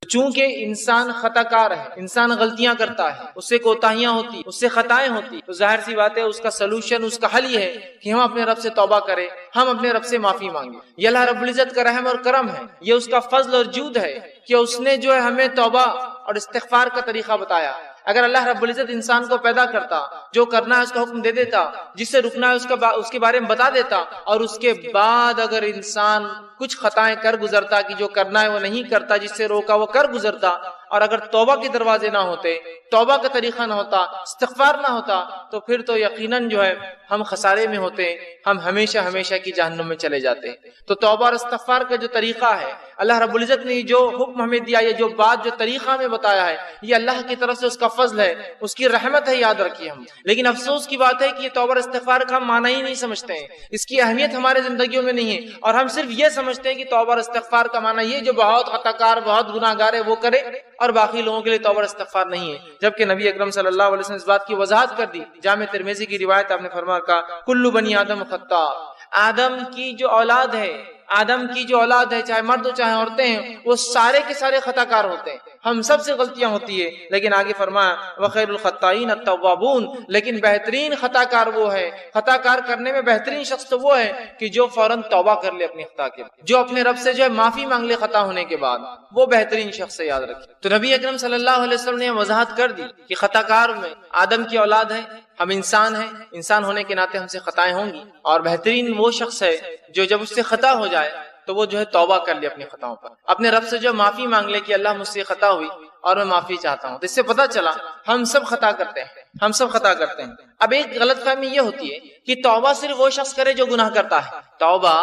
چونکہ انسان خطا کار ہے، انسان غلطیاں کرتا ہے، اس سے کوتاہیاں ہوتی، اس سے خطائیں ہوتی، تو ظاہر سی بات ہے اس کا سلوشن، اس کا حل یہ ہے کہ ہم اپنے رب سے توبہ کریں، ہم اپنے رب سے معافی مانگیں۔ یہ اللہ رب العزت کا رحم اور کرم ہے، یہ اس کا فضل اور جود ہے کہ اس نے جو ہے ہمیں توبہ اور استغفار کا طریقہ بتایا۔ اگر اللہ رب العزت انسان کو پیدا کرتا، جو کرنا ہے اس کا حکم دے دیتا، جس سے رکنا ہے اس کے بارے میں بتا دیتا، اور اس کے بعد اگر انسان کچھ خطائیں کر گزرتا کہ جو کرنا ہے وہ نہیں کرتا، جس سے روکا وہ کر گزرتا، اور اگر توبہ کے دروازے نہ ہوتے، توبہ کا طریقہ نہ ہوتا، استغفار نہ ہوتا، تو پھر تو یقیناً جو ہے ہم خسارے میں ہوتے، ہم ہمیشہ ہمیشہ کی جہنم میں چلے جاتے۔ تو توبہ اور استغفار کا جو طریقہ ہے، اللہ رب العزت نے جو حکم ہمیں دیا، یہ جو بات، جو طریقہ ہمیں بتایا ہے، یہ اللہ کی طرف سے اس کا فضل ہے، اس کی رحمت ہے، یاد رکھیے ہم۔ لیکن افسوس کی بات ہے کہ یہ توبہ اور استغفار کا ہم معنی ہی نہیں سمجھتے ہیں، اس کی اہمیت ہمارے زندگیوں میں نہیں ہے، اور ہم صرف یہ سمجھتے ہیں کہ توبہ اور استغفار کا معنی یہ جو بہت خطا کار، بہت گناہ گار ہے وہ کرے، اور باقی لوگوں کے لیے توبہ اور استغفار نہیں ہے۔ جبکہ نبی اکرم صلی اللہ علیہ وسلم نے اس بات کی وضاحت کر دی۔ جامع ترمذی کی روایت، آپ نے فرمایا کہا کل بنی آدم خطاء، آدم کی جو اولاد ہے، آدم کی جو اولاد ہے، چاہے مرد ہو چاہے عورتیں ہیں، وہ سارے کے سارے خطا کار ہوتے ہیں، ہم سب سے غلطیاں ہوتی ہے۔ لیکن آگے فرمایا وخیر الخطائین التوابون، لیکن بہترین خطا کار وہ ہے، خطا کار کرنے میں بہترین شخص تو وہ ہے کہ جو فوراً توبہ کر لے اپنی خطا کے، جو اپنے رب سے جو ہے معافی مانگ لے خطا ہونے کے بعد، وہ بہترین شخص ہے، یاد رکھیں۔ تو نبی اکرم صلی اللہ علیہ وسلم نے وضاحت کر دی کہ خطا کار میں آدم کی اولاد ہے، ہم انسان ہیں، انسان ہونے کے ناطے ہم سے خطائیں ہوں گی، اور بہترین وہ شخص ہے جو جب اس سے خطا ہو جائے تو وہ جو ہے توبہ کر لے اپنی خطاؤں پر، اپنے رب سے جو معافی مانگ لے کہ اللہ مجھ سے خطا ہوئی اور میں معافی چاہتا ہوں۔ تو اس سے پتہ چلا ہم سب خطا کرتے ہیں، ہم سب خطا کرتے ہیں۔ اب ایک غلط فہمی یہ ہوتی ہے کہ توبہ صرف وہ شخص کرے جو گناہ کرتا ہے، توبہ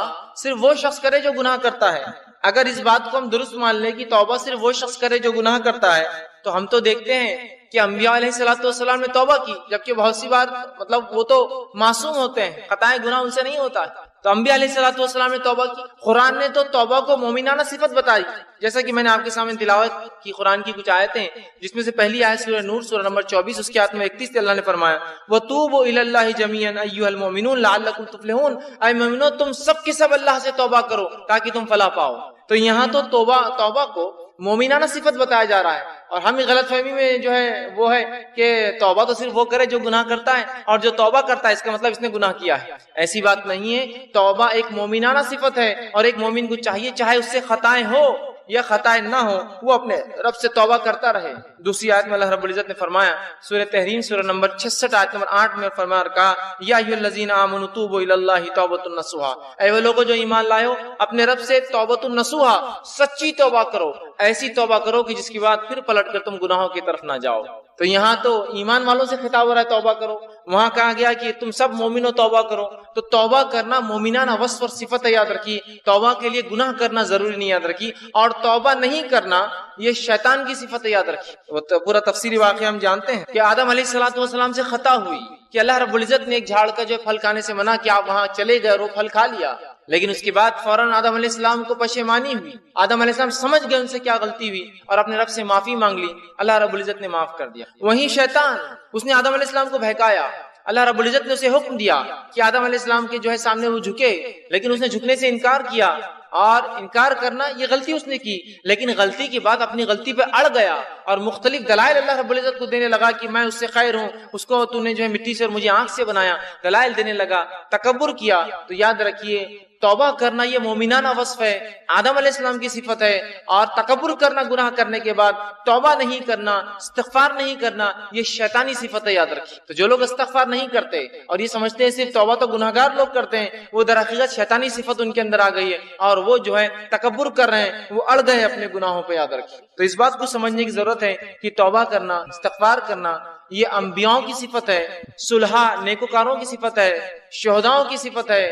صرف وہ شخص کرے جو گناہ کرتا ہے۔ اگر اس بات کو ہم درست مان لیں کہ توبہ صرف وہ شخص کرے جو گناہ کرتا ہے، تو ہم تو دیکھتے ہیں کہ انبیاء علیہ السلام نے توبہ کی، جبکہ بہت سی بار مطلب وہ تو معصوم ہوتے ہیں، خطائیں گناہ ان سے نہیں ہوتا ہے، تو انبیاء علیہ السلام نے توبہ کی۔ قرآن نے تو توبہ کو مومنانہ صفت بتائی، جیسا کہ میں نے آپ کے سامنے تلاوت کی قرآن کی کچھ آیتیں، جس میں سے پہلی آیت سورہ نور سورہ نمبر 24، اس کی آیت میں 31 سے اللہ نے فرمایا وَتُوبُوا إِلَى اللَّهِ جَمِيعًا أَيُّهَا الْمُؤْمِنُونَ لَعَلَّكُمْ تُفْلِحُونَ، اے مومنو تم سب کے سب اللہ سے توبہ کرو تاکہ تم فلاح پاؤ۔ تو یہاں تو توبہ کو مومنانہ صفت بتایا جا رہا ہے، اور ہم غلط فہمی میں جو ہے وہ ہے کہ توبہ تو صرف وہ کرے جو گناہ کرتا ہے، اور جو توبہ کرتا ہے اس کا مطلب اس نے گناہ کیا ہے۔ ایسی بات نہیں ہے، توبہ ایک مومنانہ صفت ہے، اور ایک مومن کو چاہیے چاہے اس سے خطائیں ہو یا خطائیں نہ ہو، وہ اپنے رب سے توبہ کرتا رہے۔ دوسری آیت میں اللہ رب العزت نے فرمایا سورہ تحریم سورہ نمبر 66 آیت نمبر 8 میں فرمایا کہا یا ایھا الذین آمنوا توبوا الی اللہ توبۃ نصوحا، اے وہ لوگوں جو ایمان لائے ہو اپنے رب سے توبۃ نصوحا، سچی توبہ کرو، ایسی توبہ کرو کہ جس کے بعد پھر پلٹ کر تم گناہوں کی طرف نہ جاؤ۔ تو یہاں تو ایمان والوں سے خطاب ہو رہا ہے توبہ کرو، وہاں کہا گیا کہ تم سب مومنوں توبہ کرو۔ تو توبہ کرنا مومنانہ وصف اور صفت ہے، یاد رکھیے۔ توبہ کے لیے گناہ کرنا ضروری نہیں، یاد رکھیے، اور توبہ نہیں کرنا یہ شیطان کی صفت ہے، یاد رکھیے۔ وہ پورا تفصیلی واقعہ ہم جانتے ہیں کہ آدم علیہ السلام سے خطا ہوئی کہ اللہ رب العزت نے ایک جھاڑ کا جو پھل کھانے سے منع کیا، آپ وہاں چلے گئے اور وہ پھل کھا لیا، لیکن اس کے بعد فوراً آدم علیہ السلام کو پشیمانی ہوئی، آدم علیہ السلام سمجھ گئے ان سے کیا غلطی ہوئی اور اپنے رب سے معافی مانگ لی، اللہ رب العزت نے معاف کر دیا۔ وہیں شیطان، اس نے آدم علیہ السلام کو بہکایا، اللہ رب العزت نے اسے حکم دیا کہ آدم علیہ السلام کے جو ہے سامنے وہ جھکے، لیکن اس نے جھکنے سے انکار کیا، اور انکار کرنا یہ غلطی اس نے کی، لیکن غلطی کے بعد اپنی غلطی پہ اڑ گیا اور مختلف دلائل اللہ رب العزت کو دینے لگا کہ میں اس سے خیر ہوں، اس کو تو نے جو ہے مٹی سے اور مجھے آنکھ سے بنایا، دلائل دینے لگا، تکبر کیا۔ تو یاد رکھیے توبہ کرنا یہ مومنانہ وصف ہے، آدم علیہ السلام کی صفت ہے، اور تکبر کرنا گناہ کرنے کے بعد توبہ نہیں کرنا، استغفار نہیں کرنا، یہ شیطانی صفت ہے، یاد رکھیے۔ تو جو لوگ استغفار نہیں کرتے اور یہ سمجھتے ہیں صرف توبہ تو گناہگار لوگ کرتے ہیں، وہ در حقیقت شیطانی صفت ان کے اندر آ گئی ہے، اور وہ جو ہے تکبر کر رہے ہیں، وہ اڑ گئے اپنے گناہوں پہ، یاد رکھیے۔ تو اس بات کو سمجھنے کی ضرورت ہے کہ توبہ کرنا، استغفار کرنا یہ انبیاؤں کی صفت ہے، صلحاء نیکوکاروں کی صفت ہے، شہداؤں کی صفت ہے،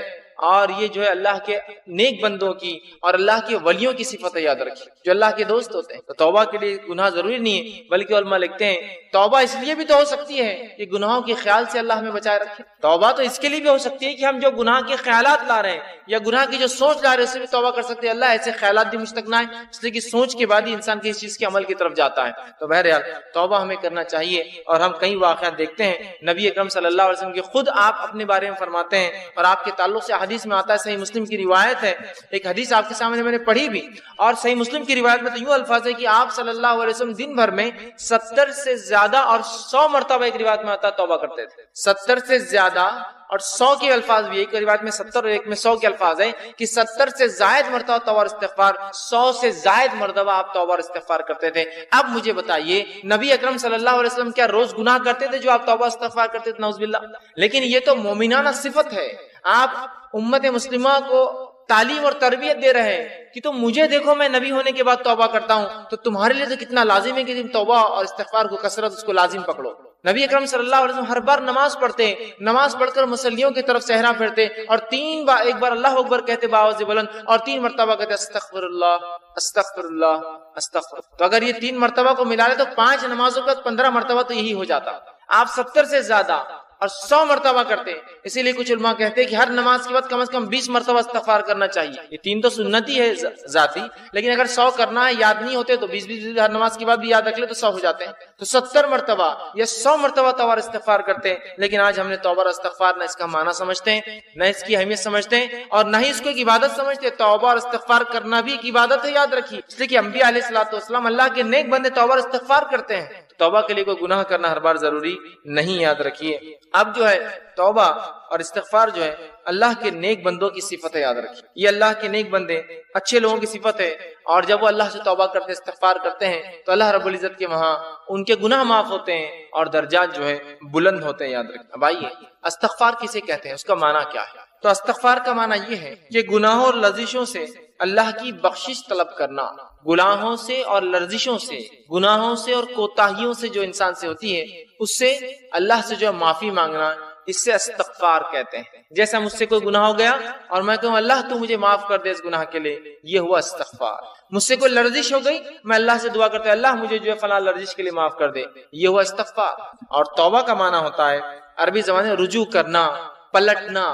اور یہ جو ہے اللہ کے نیک بندوں کی اور اللہ کے ولیوں کی صفت ہے، یاد رکھیے، جو اللہ کے دوست ہوتے ہیں۔ تو توبہ کے لیے گناہ ضروری نہیں ہے، بلکہ علماء لکھتے ہیں توبہ اس لیے بھی تو ہو سکتی ہے کہ گناہوں کے خیال سے اللہ ہمیں بچائے رکھے۔ توبہ تو اس کے لیے بھی ہو سکتی ہے کہ ہم جو گناہ کے خیالات لا رہے ہیں یا گناہ کی جو سوچ لا رہے ہیں اس سے بھی توبہ کر سکتے ہیں، اللہ ایسے خیالات بھی مجھ تک نہ آئے، اس لیے کہ سوچ کے بعد ہی انسان کسی چیز کے عمل کی طرف جاتا ہے۔ تو بہرحال توبہ ہمیں کرنا چاہیے، اور ہم کئی واقعات دیکھتے ہیں نبی اکرم صلی اللہ علیہ وسلم کے خود آپ اپنے بارے میں فرماتے ہیں، اور آپ کے تعلق سے حدیث میں آتا ہے، صحیح مسلم کی روایت ہے، ایک حدیث آپ کے سامنے میں نے پڑھی بھی، اور صحیح مسلم کی روایت میں تو یوں الفاظ ہے کہ آپ صلی اللہ علیہ وسلم دن بھر میں 70 سے زیادہ اور 100 مرتبہ، ایک روایت میں آتا ہے، توبہ کرتے تھے۔ 70 سے زیادہ اور 100 کے الفاظ بھی، ایک روایت میں 70 اور ایک میں 100 کے الفاظ ہیں کہ 70 سے زائد مرتبہ توبہ اور استغفار، 100 سے زائد مرتبہ آپ توبہ اور استغفار کرتے تھے۔ اب مجھے بتائیے، نبی اکرم صلی اللہ علیہ وسلم کیا روز گناہ کرتے تھے جو آپ توبہ استغفار کرتے تھے؟ نعوذ باللہ۔ لیکن یہ تو مومنانہ صفت ہے، آپ امت مسلمہ کو تعلیم اور تربیت دے رہے ہیں کہ تم مجھے دیکھو، میں نبی ہونے کے بعد توبہ کرتا ہوں، تو تمہارے لیے تو کتنا لازم ہے کہ تم توبہ اور استغفار کو کثرت، اس کو لازم پکڑو۔ نبی اکرم صلی اللہ علیہ وسلم ہر بار نماز پڑھتے ہیں، نماز پڑھ کر مصلیوں کی طرف صحرا پھیرتے اور 3 بار، ایک بار اللہ اکبر کہتے بآواز بلند اور 3 مرتبہ کہتے استغفر اللہ استغفر اللہ استغفر۔ تو اگر یہ 3 مرتبہ کو ملا لے تو 5 نمازوں کا 15 مرتبہ تو یہی ہو جاتا۔ آپ 70 سے زیادہ اور 100 مرتبہ کرتے ہیں، اسی لیے کچھ علماء کہتے ہیں کہ ہر نماز کے بعد کم از کم 20 مرتبہ استغفار کرنا چاہیے۔ یہ 3 تو سنتی ہے ذاتی، لیکن اگر 100 کرنا ہے، یاد نہیں ہوتے تو 20 ہر نماز کے بعد بھی یاد رکھ لے تو 100 ہو جاتے ہیں۔ تو 70 مرتبہ یا 100 مرتبہ توبہ اور استغفار کرتے ہیں، لیکن آج ہم نے توبہ اور استغفار نہ اس کا معنی سمجھتے ہیں، نہ اس کی اہمیت سمجھتے ہیں، اور نہ ہی اس کو ایک عبادت سمجھتے۔ توبہ اور استغفار کرنا بھی ایک عبادت ہے، یاد رکھیے، اس لیے کہ انبیاء علیہ الصلوۃ والسلام اللہ کے نیک بندے توبہ اور استغفار کرتے ہیں۔ توبہ کے لیے کوئی گناہ کرنا ہر بار ضروری نہیں، یاد رکھیے۔ اب جو ہے توبہ اور استغفار جو ہے اللہ کے نیک بندوں کی صفت ہے، یاد رکھیے، یہ اللہ کے نیک بندے اچھے لوگوں کی صفت ہے، اور جب وہ اللہ سے توبہ کرتے استغفار کرتے ہیں تو اللہ رب العزت کے وہاں ان کے گناہ معاف ہوتے ہیں اور درجات جو ہے بلند ہوتے ہیں، یاد رکھیے۔ اب آئیے استغفار کسے کہتے ہیں، اس کا معنی کیا ہے؟ تو استغفار کا معنی یہ ہے کہ گناہوں اور لرزشوں سے اللہ کی بخشش طلب کرنا، گناہوں سے اور لرزشوں سے، گناہوں سے اور کوتاہیوں سے جو انسان سے ہوتی ہے، اس سے اللہ سے جو معافی مانگنا، اس سے استغفار کہتے ہیں۔ جیسا مجھ سے کوئی گناہ ہو گیا اور میں کہوں اللہ تو مجھے معاف کر دے اس گناہ کے لیے، یہ ہوا استغفار۔ مجھ سے کوئی لرزش ہو گئی، میں اللہ سے دعا کرتا ہوں اللہ مجھے جو ہے فلاں لرزش کے لیے معاف کر دے، یہ ہوا استغفار۔ اور توبہ کا معنی ہوتا ہے عربی زبان میں رجوع کرنا، پلٹنا،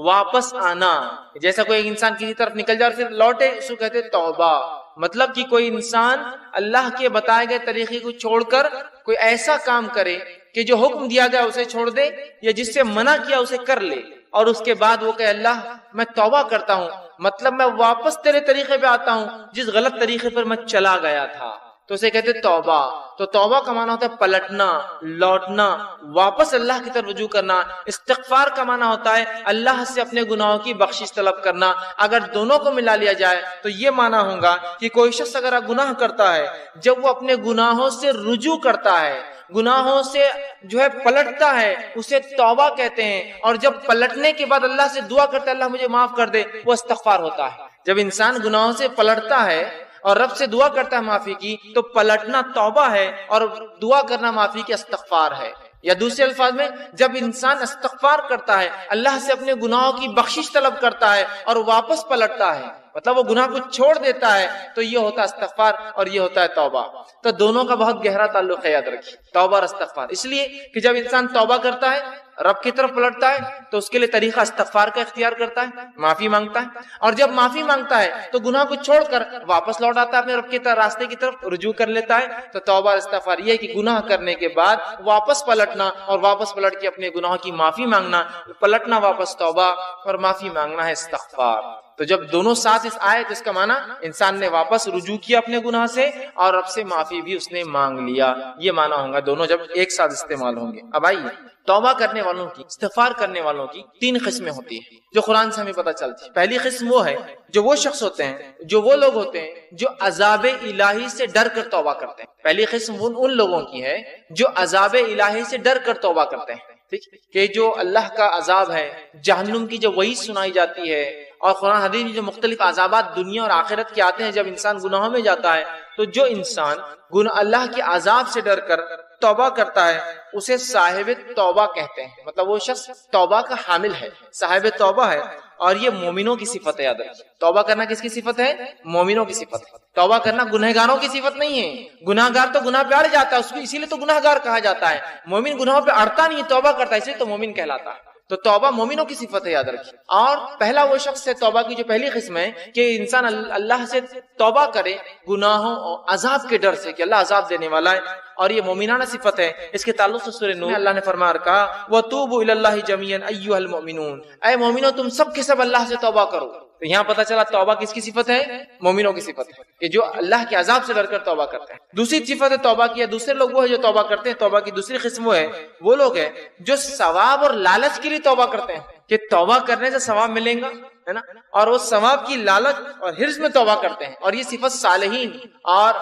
واپس آنا۔ جیسا کوئی انسان کسی طرف نکل جائے اور پھر لوٹے، اس کو کہتے توبہ۔ مطلب کہ کوئی انسان اللہ کے بتائے گئے طریقے کو چھوڑ کر کوئی ایسا کام کرے کہ جو حکم دیا گیا اسے چھوڑ دے، یا جس سے منع کیا اسے کر لے، اور اس کے بعد وہ کہ اللہ میں توبہ کرتا ہوں، مطلب میں واپس تیرے طریقے پہ آتا ہوں جس غلط طریقے پر میں چلا گیا تھا، تو اسے کہتے توبہ۔ تو توبہ کا معنی ہوتا ہے پلٹنا، لوٹنا، واپس اللہ کی طرف رجوع کرنا۔ استغفار کا معنی ہوتا ہے اللہ سے اپنے گناہوں کی بخشش طلب کرنا۔ اگر دونوں کو ملا لیا جائے تو یہ معنی ہوگا کہ کوئی شخص اگر گناہ کرتا ہے، جب وہ اپنے گناہوں سے رجوع کرتا ہے، گناہوں سے جو ہے پلٹتا ہے، اسے توبہ کہتے ہیں، اور جب پلٹنے کے بعد اللہ سے دعا کرتا ہے اللہ مجھے معاف کر دے، وہ استغفار ہوتا ہے۔ جب انسان گناہوں سے پلٹتا ہے اور رب سے دعا کرتا ہے معافی کی، تو پلٹنا توبہ ہے اور دعا کرنا معافی کی استغفار ہے۔ یا دوسرے الفاظ میں جب انسان استغفار کرتا ہے، اللہ سے اپنے گناہوں کی بخشش طلب کرتا ہے اور واپس پلٹتا ہے، مطلب وہ گناہ کو چھوڑ دیتا ہے، تو یہ ہوتا ہے استغفار اور یہ ہوتا ہے توبہ۔ تو دونوں کا بہت گہرا تعلق ہے، یاد رکھیے، توبہ اور استغفار۔ اس لیے کہ جب انسان توبہ کرتا ہے، رب کی طرف پلٹتا ہے، تو اس کے لیے طریقہ استغفار کا اختیار کرتا ہے، معافی مانگتا ہے، اور جب معافی مانگتا ہے تو گناہ کو چھوڑ کر واپس لوٹ آتا ہے اپنے رب کے راستے کی طرف، رجوع کر لیتا ہے۔ تو توبہ اور استغفار یہ ہے کہ گناہ کرنے کے بعد واپس پلٹنا اور واپس پلٹ کے اپنے گناہوں کی معافی مانگنا، پلٹنا واپس توبہ اور معافی مانگنا ہے استغفار۔ تو جب دونوں ساتھ اس آئے تو اس کا معنی انسان نے واپس رجوع کیا اپنے گناہ سے اور رب سے معافی بھی اس نے مانگ لیا، یہ معنی ہوگا دونوں جب ایک ساتھ استعمال ہوں گے۔ اب آئیے توبہ کرنے والوں کی، استغفار کرنے والوں کی 3 قسمیں ہوتی ہیں جو قرآن سے ہمیں پتہ چلتی ہے۔ پہلی قسم وہ ہے جو وہ شخص ہوتے ہیں، جو وہ لوگ ہوتے ہیں جو عذاب الہی سے ڈر کر توبہ کرتے ہیں۔ پہلی قسم ان لوگوں کی ہے جو عذاب الہی سے ڈر کر توبہ کرتے ہیں، ٹھیک، کہ جو اللہ کا عذاب ہے، جہنم کی جو وعید سنائی جاتی ہے، اور قرآن حدیث میں جو مختلف عذابات دنیا اور آخرت کے آتے ہیں جب انسان گناہوں میں جاتا ہے، تو جو انسان اللہ کے عذاب سے ڈر کر توبہ کرتا ہے اسے صاحب توبہ کہتے ہیں۔ مطلب وہ شخص توبہ کا حامل ہے، صاحب توبہ ہے، اور یہ مومنوں کی صفت ہے۔ یاد رکھیے توبہ کرنا کس کی صفت ہے؟ مومنوں کی صفت ہے۔ توبہ کرنا گنہگاروں کی صفت نہیں ہے۔ گناہگار تو گناہ پہ اڑ جاتا ہے، اس کو اسی لیے تو گناہگار کہا جاتا ہے۔ مومن گناہوں پہ اڑتا نہیں، توبہ کرتا ہے، اس لیے تو مومن کہلاتا ہے۔ تو توبہ مومنوں کی صفت ہے، یاد رکھیے۔ اور پہلا وہ شخص ہے، توبہ کی جو پہلی قسم ہے کہ انسان اللہ سے توبہ کرے گناہوں اور عذاب کے ڈر سے کہ اللہ عذاب دینے والا ہے، اور یہ مومنانہ صفت ہے. اس کے تعلق سے سورہ نور اللہ نے فرما رکھا وَتُوبُوا إِلَى اللَّهِ جَمِيعًا أَيُّهَا الْمُؤْمِنُونَ، اے مومنو تم سب کے سب اللہ سے توبہ کرو. تو یہاں پتہ چلا توبہ کس کی صفت ہے؟ مومنوں کی صفت ہے کہ جو اللہ کے عذاب سے ڈر کر توبہ کرتے ہیں. دوسری صفت ہے توبہ کی. دوسرے لوگ وہ ہے جو توبہ کرتے ہیں. توبہ کی دوسری قسم وہ ہے وہ لوگ ہیں جو ثواب اور لالچ کے لیے توبہ کرتے ہیں کہ توبہ کرنے سے ثواب ملے گا، ہے نا، اور وہ ثواب کی لالچ اور حرص میں توبہ کرتے ہیں. اور یہ صفت صالحین اور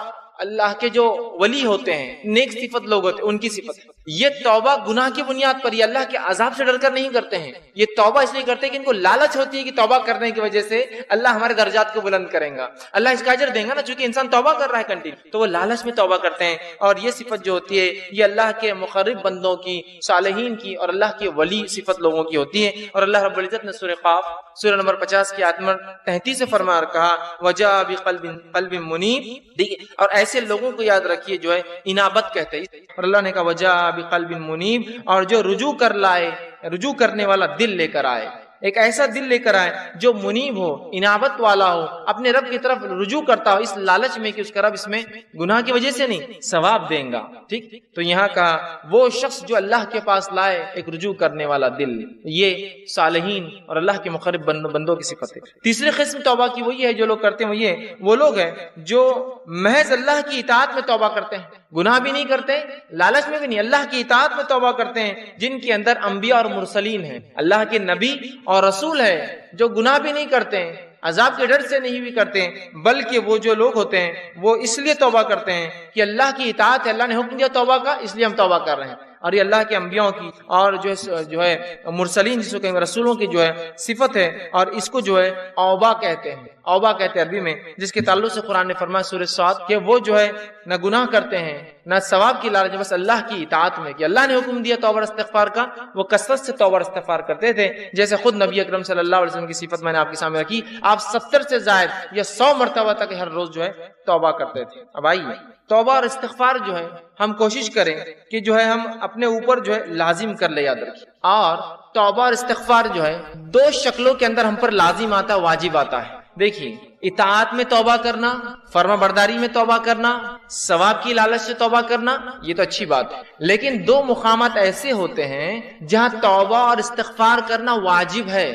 اللہ کے جو ولی ہوتے ہیں، نیک صفت لوگ ہوتے ہیں، ان کی صفت ہے. یہ توبہ گناہ کی بنیاد پر، یہ اللہ کے عذاب سے ڈر کر نہیں کرتے ہیں. یہ توبہ اس لیے کرتے ہیں کہ ان کو لالچ ہوتی ہے کہ توبہ کرنے کی وجہ سے اللہ ہمارے درجات کو بلند کریں گا، اللہ اس کا اجر دیں گا نا، چونکہ انسان توبہ کر رہا ہے کنٹینیو، تو وہ لالچ میں توبہ کرتے ہیں. اور یہ صفت جو ہوتی ہے یہ اللہ کے مقرب بندوں کی، صالحین کی اور اللہ کے ولی صفت لوگوں کی ہوتی ہے. اور اللہ رب العزت نے سورہ قاف سورہ نمبر 50 کی آیت نمبر 33 سے فرما رکھا وجاء بقلب منیب. اور ایسے لوگوں کو یاد رکھیے جو ہے انابت کہتے ہیں. اور اللہ نے کہا وجاء بقلب منیب، اور جو رجوع کرنے والا دل لے کر آئے. ایک ایسا دل لے کر آئے جو منیب ہو، انابت والا ہو، اپنے رب کی طرف رجوع کرتا ہو، اس لالچ میں کہ اس کا رب اس میں گناہ کی وجہ سے نہیں ثواب دیں گا. ٹھیک، تو یہاں کا وہ شخص جو اللہ کے پاس لائے ایک رجوع کرنے والا دل، یہ صالحین اور اللہ کے مقرب بندوں کی صفت ہے. تیسری قسم توبہ کی وہی ہے جو لوگ کرتے ہیں، وہ لوگ ہیں جو محض اللہ کی اطاعت میں توبہ کرتے ہیں، گناہ بھی نہیں کرتے، لالچ میں بھی نہیں، اللہ کی اطاعت میں توبہ کرتے ہیں. جن کے اندر انبیاء اور مرسلین ہیں، اللہ کے نبی اور رسول ہے، جو گناہ بھی نہیں کرتے ہیں، عذاب کے ڈر سے نہیں بھی کرتے ہیں، بلکہ وہ جو لوگ ہوتے ہیں وہ اس لیے توبہ کرتے ہیں کہ اللہ کی اطاعت ہے، اللہ نے حکم دیا توبہ کا، اس لیے ہم توبہ کر رہے ہیں. اور یہ اللہ کے انبیاء کی اور جو ہے مرسلین جس کو کہیں رسولوں کی جو ہے صفت ہے. اور اس کو جو ہے اوبا کہتے ہیں، اوبا کہتے ہیں عربی میں، جس کے تعلق سے قرآن نے فرمایا سورہ صاد کہ وہ جو ہے نہ گناہ کرتے ہیں نہ ثواب کی لالچ، بس اللہ کی اطاعت میں کہ اللہ نے حکم دیا توبہ استغفار کا، وہ کثرت سے توبہ استغفار کرتے تھے. جیسے خود نبی اکرم صلی اللہ علیہ وسلم کی صفت میں نے آپ کے سامنے رکھی، آپ 70 سے زائد یا 100 مرتبہ تک ہر روز جو ہے توبہ کرتے تھے. اب آئیے توبہ اور استغفار جو ہے ہم کوشش کریں کہ جو ہے ہم اپنے اوپر جو ہے لازم کر لے، یاد رکھیں. اور توبہ اور استغفار جو ہے دو شکلوں کے اندر ہم پر لازم آتا، واجب آتا ہے. دیکھیے، اطاعت میں توبہ کرنا، فرما برداری میں توبہ کرنا، ثواب کی لالچ سے توبہ کرنا، یہ تو اچھی بات ہے. لیکن دو مقامات ایسے ہوتے ہیں جہاں توبہ اور استغفار کرنا واجب ہے،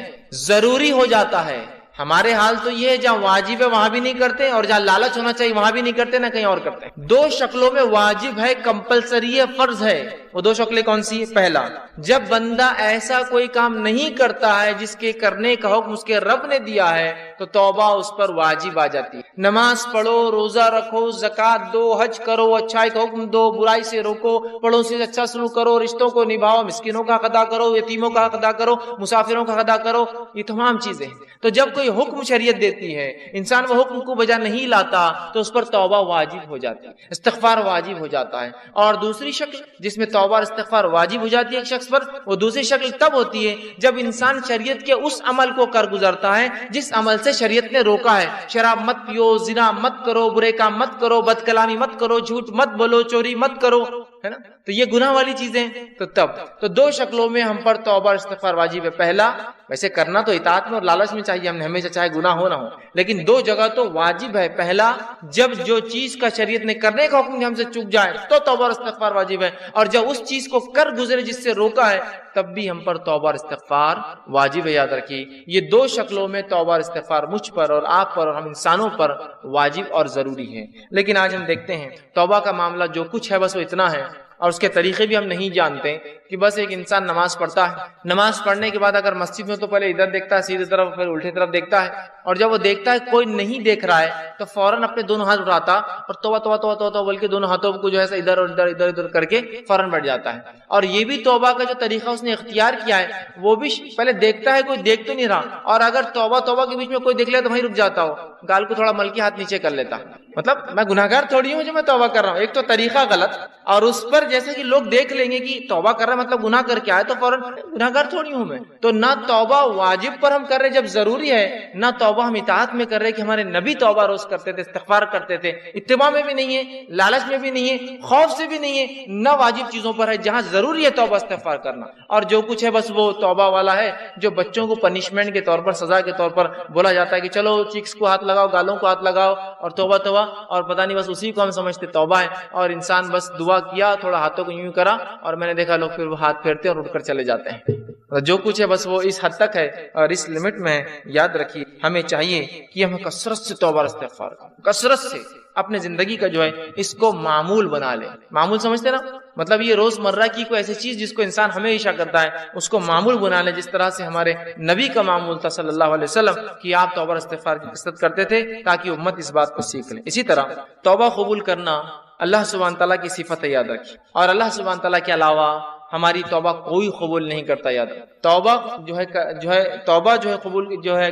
ضروری ہو جاتا ہے. ہمارے حال تو یہ ہے جہاں واجب ہے وہاں بھی نہیں کرتے، اور جہاں لالچ ہونا چاہیے وہاں بھی نہیں کرتے، نہ کہیں اور کرتے ہیں. دو شکلوں میں واجب ہے، کمپلسری ہے، فرض ہے. وہ دو شکلیں کون سی ہے؟ پہلا، جب بندہ ایسا کوئی کام نہیں کرتا ہے جس کے کرنے کا حکم اس کے رب نے دیا ہے تو توبہ اس پر واجب آ جاتی ہے. نماز پڑھو، روزہ رکھو، زکوٰۃ دو، حج کرو، اچھائی کا حکم دو، برائی سے روکو، پڑوسی سے اچھا سلوک کرو، رشتوں کو نبھاؤ، مسکینوں کا حق ادا کرو، یتیموں کا حق ادا کرو، مسافروں کا حق ادا کرو، یہ تمام چیزیں. تو جب کوئی حکم شریعت دیتی ہے، انسان وہ حکم کو بجا نہیں لاتا تو اس پر توبہ واجب ہو جاتی ہے، استغفار واجب ہو جاتا ہے. اور دوسری شکل جس میں توبہ اور استغفار واجب ہو جاتی ہے ایک شخص پر، وہ دوسری شکل تب ہوتی ہے جب انسان شریعت کے اس عمل کو کر گزرتا ہے جس عمل سے شریعت نے روکا ہے. شراب مت پیو، زنا مت کرو، برے کام مت کرو، بد کلامی مت کرو، جھوٹ مت بولو، چوری مت کرو، ہے نا. تو یہ گناہ والی چیزیں. تو دو شکلوں میں ہم پر توبہ اور استغفار واجب ہے. پہلا، ویسے کرنا تو اطاعت میں اور لالچ میں چاہیے ہم نے ہمیشہ، چاہے گناہ ہو نہ ہو، لیکن دو جگہ تو واجب ہے. پہلا، جب جو چیز کا شریعت نے کرنے کا حکم ہم سے چک جائے تو توبہ اور استغفار واجب ہے، اور جب اس چیز کو کر گزرے جس سے روکا ہے تب بھی ہم پر توبہ اور استغفار واجب ہے. یاد رکھیے یہ دو شکلوں میں توبہ اور استغفار مجھ پر اور آپ پر اور ہم انسانوں پر واجب اور ضروری ہے. لیکن آج ہم دیکھتے ہیں توبہ کا معاملہ جو کچھ ہے بس وہ اتنا ہے، اور اس کے طریقے بھی ہم نہیں جانتے کہ بس ایک انسان نماز پڑھتا ہے، نماز پڑھنے کے بعد اگر مسجد میں تو پہلے ادھر دیکھتا ہے سیدھی طرف، پھر الٹی طرف دیکھتا ہے، اور جب وہ دیکھتا ہے کوئی نہیں دیکھ رہا ہے تو فوراً اپنے دونوں ہاتھ اٹھاتا اور توبہ توبہ توبہ توبہ بول کے دونوں ہاتھوں کو جو ہے ادھر اور ادھر ادھر ادھر کر کے فوراً بیٹھ جاتا ہے. اور یہ بھی توبہ کا جو طریقہ اس نے اختیار کیا ہے وہ بھی پہلے دیکھتا ہے، کوئی دیکھ تو نہیں رہا، اور اگر توبہ توبہ کے بیچ میں کوئی دیکھ لے تو وہیں رک جاتا ہو، گال کو تھوڑا مل کے ہاتھ نیچے کر لیتا. مطلب میں گناہگار تھوڑی ہوں جو میں توبہ کر رہا ہوں. ایک تو طریقہ غلط، اور اس پر جیسے کہ لوگ دیکھ لیں گے کہ توبہ کر رہا ہے مطلب گناہ کر کے آئے تو فوراً گناہگار تھوڑی ہوں میں. تو نہ توبہ واجب پر ہم کر رہے جب ضروری ہے، نہ توبہ ہم اطاعت میں کر رہے کہ ہمارے نبی توبہ روز کرتے تھے، استغفار کرتے تھے. اتباع میں بھی نہیں ہے، لالچ میں بھی نہیں ہے، خوف سے بھی نہیں ہے، نہ واجب چیزوں پر ہے جہاں ضروری ہے توبہ استغفار کرنا. اور جو کچھ ہے بس وہ توبہ والا ہے جو بچوں کو پنشمنٹ کے طور پر، سزا کے طور پر بولا جاتا ہے کہ چلو چیکس کو ہاتھ لگاؤ، گالوں کو ہاتھ لگاؤ اور توبہ توبہ، اور پتہ نہیں بس اسی کو ہم سمجھتے توبہ ہے، اور انسان بس دعا کیا، تھوڑا ہاتھوں کو یوں کرا، اور میں نے دیکھا لوگ پھر وہ ہاتھ پھیرتے اور اٹھ کر چلے جاتے ہیں۔ جو کچھ ہے بس وہ اس حد تک ہے اور اس لمٹ میں ہے۔ یاد رکھیے ہمیں چاہیے کہ ہم کثرت سے توبہ استغفار کریں، کثرت سے اپنے زندگی کا جو ہے اس کو معمول بنا لیں۔ معمول سمجھتے نا، مطلب یہ روز مرہ کی کوئی ایسی چیز جس کو انسان ہمیشہ کرتا ہے اس کو معمول بنا لیں، جس طرح سے ہمارے نبی کا معمول تھا صلی اللہ علیہ وسلم کہ آپ توبہ استغفار کی کثرت کرتے تھے تاکہ امت اس بات کو سیکھ لیں۔ اسی طرح توبہ قبول کرنا اللہ سبحانہ تعالیٰ کی صفت ہے، یاد رکھیے، اور اللہ سبحانہ تعالیٰ کے علاوہ ہماری توبہ کوئی قبول نہیں کرتا۔ یاد رکھیں توبہ توبہ قبول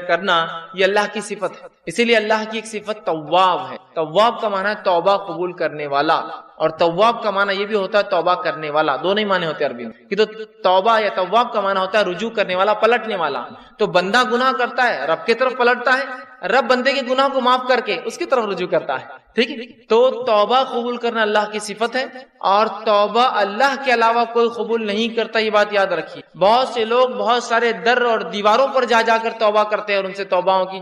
کرنا یہ اللہ کی صفت ہے، اسی لیے اللہ کی ایک صفت تواب ہے۔ تواب کا معنی ہے توبہ قبول کرنے والا، اور تواب کا معنی یہ بھی ہوتا ہے توبہ کرنے والا، دونوں ہی معنی ہوتے ہیں عربی میں کہ تو توبہ یا تواب کا معنی ہوتا ہے رجوع کرنے والا، پلٹنے والا۔ تو بندہ گناہ کرتا ہے، رب کی طرف پلٹتا ہے، رب بندے کے گناہ کو معاف کر کے اس کی طرف رجوع کرتا ہے، ٹھیک ہے۔ تو توبہ قبول کرنا اللہ کی صفت ہے، اور توبہ اللہ کے علاوہ کوئی قبول نہیں کرتا، یہ بات یاد رکھیے۔ بہت سے لوگ بہت سارے در اور دیواروں پر جا جا کر توبہ کرتے ہیں اور ان سے توبہوں کی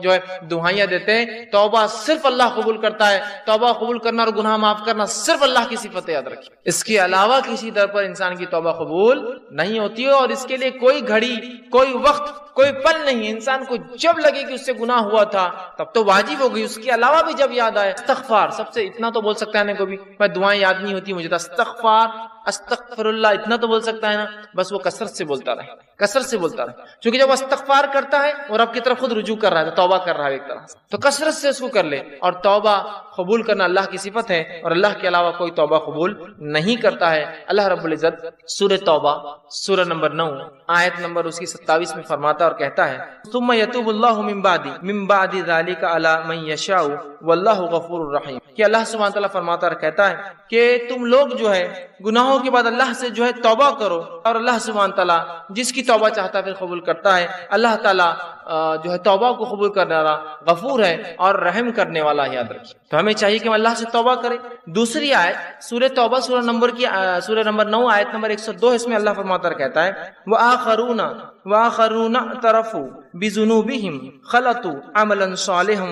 دعائیاں دیتے ہیں۔ توبہ صرف اللہ قبول کرتا ہے، توبہ قبول کرنا اور گناہ معاف کرنا صرف اللہ کی صفت ہے، یاد رکھیے۔ اس کے علاوہ کسی در پر انسان کی توبہ قبول نہیں ہوتی ہے، اور اس کے لیے کوئی گھڑی، کوئی وقت، کوئی پل نہیں۔ انسان کو جب لگے کہ اس سے گناہ ہوا تھا تب تو واجب ہو گئی، اس کے علاوہ بھی جب یاد آئے استغفار، سب سے اتنا تو بول سکتا ہے نا، کو بھی میں دعائیں یاد نہیں ہوتی مجھے، استغفار استغفر اللہ اتنا تو بول سکتا ہے نا، بس وہ کثرت سے بولتا رہے، کثرت سے بولتا رہے، کیونکہ جب استغفار کرتا ہے اور رب کی طرف خود رجوع کر رہا ہے تو توبہ کر رہا ہے ایک طرح سے، تو کثرت سے اس کو کر لے۔ اور توبہ قبول کرنا اللہ کی صفت ہے، اور اللہ کے علاوہ کوئی توبہ قبول نہیں کرتا ہے۔ اللہ رب العزت سورہ توبہ سورہ نمبر 9 آیت نمبر اس کی 27 میں فرماتا اور کہتا ہے ثم یتوب اللہ من بعد ذلک علی من یشاء واللہ غفور الرحیم، کہ اللہ سبحانہ تعالیٰ فرماتا اور کہتا ہے کہ تم لوگ گناہوں کے بعد اللہ سے توبہ کرو، اور اللہ سبحانہ تعالیٰ جس کی توبہ چاہتا ہے پھر قبول کرتا ہے۔ اللہ تعالیٰ توبہ کو قبول کرنے والا غفور ہے اور رحم کرنے والا ہے، یاد رکھیے۔ تو ہمیں چاہیے کہ ہم اللہ سے توبہ کریں۔ دوسری آیت سورہ توبہ سورہ نمبر 9 آیت نمبر 102، اس میں اللہ فرماتا کہتا ہے وآخرون اعترفوا بذنوبہم خلطوا عملا صالحا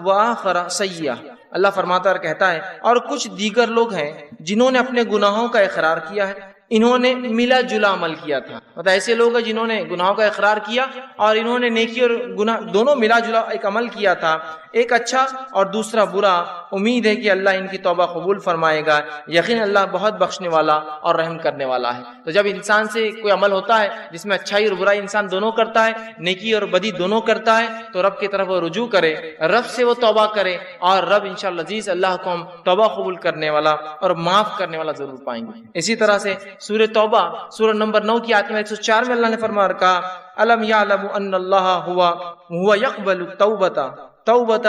وآخر سیئا۔ اللہ فرماتا اور کہتا ہے اور کچھ دیگر لوگ ہیں جنہوں نے اپنے گناہوں کا اقرار کیا ہے، انہوں نے ملا جلا عمل کیا تھا۔ مطلب ایسے لوگ ہیں جنہوں نے گناہوں کا اقرار کیا اور انہوں نے نیکی اور گناہ دونوں ملا جلا ایک عمل کیا تھا، ایک اچھا اور دوسرا برا۔ امید ہے کہ اللہ ان کی توبہ قبول فرمائے گا، یقین اللہ بہت بخشنے والا اور رحم کرنے والا ہے۔ تو جب انسان سے کوئی عمل ہوتا ہے جس میں اچھائی اور برائی انسان دونوں کرتا ہے، نیکی اور بدی دونوں کرتا ہے، تو رب کی طرف وہ رجوع کرے، رب سے وہ توبہ کرے، اور رب انشاءاللہ عزیز اللہ کو ہم توبہ قبول کرنے والا اور معاف کرنے والا ضرور پائیں گے۔ اسی طرح سے سورہ توبہ سورہ نمبر 9 کی آیت میں 104 میں اللہ نے فرمایا اور کہا الم یعلم ان اللہ هو يقبل التوبة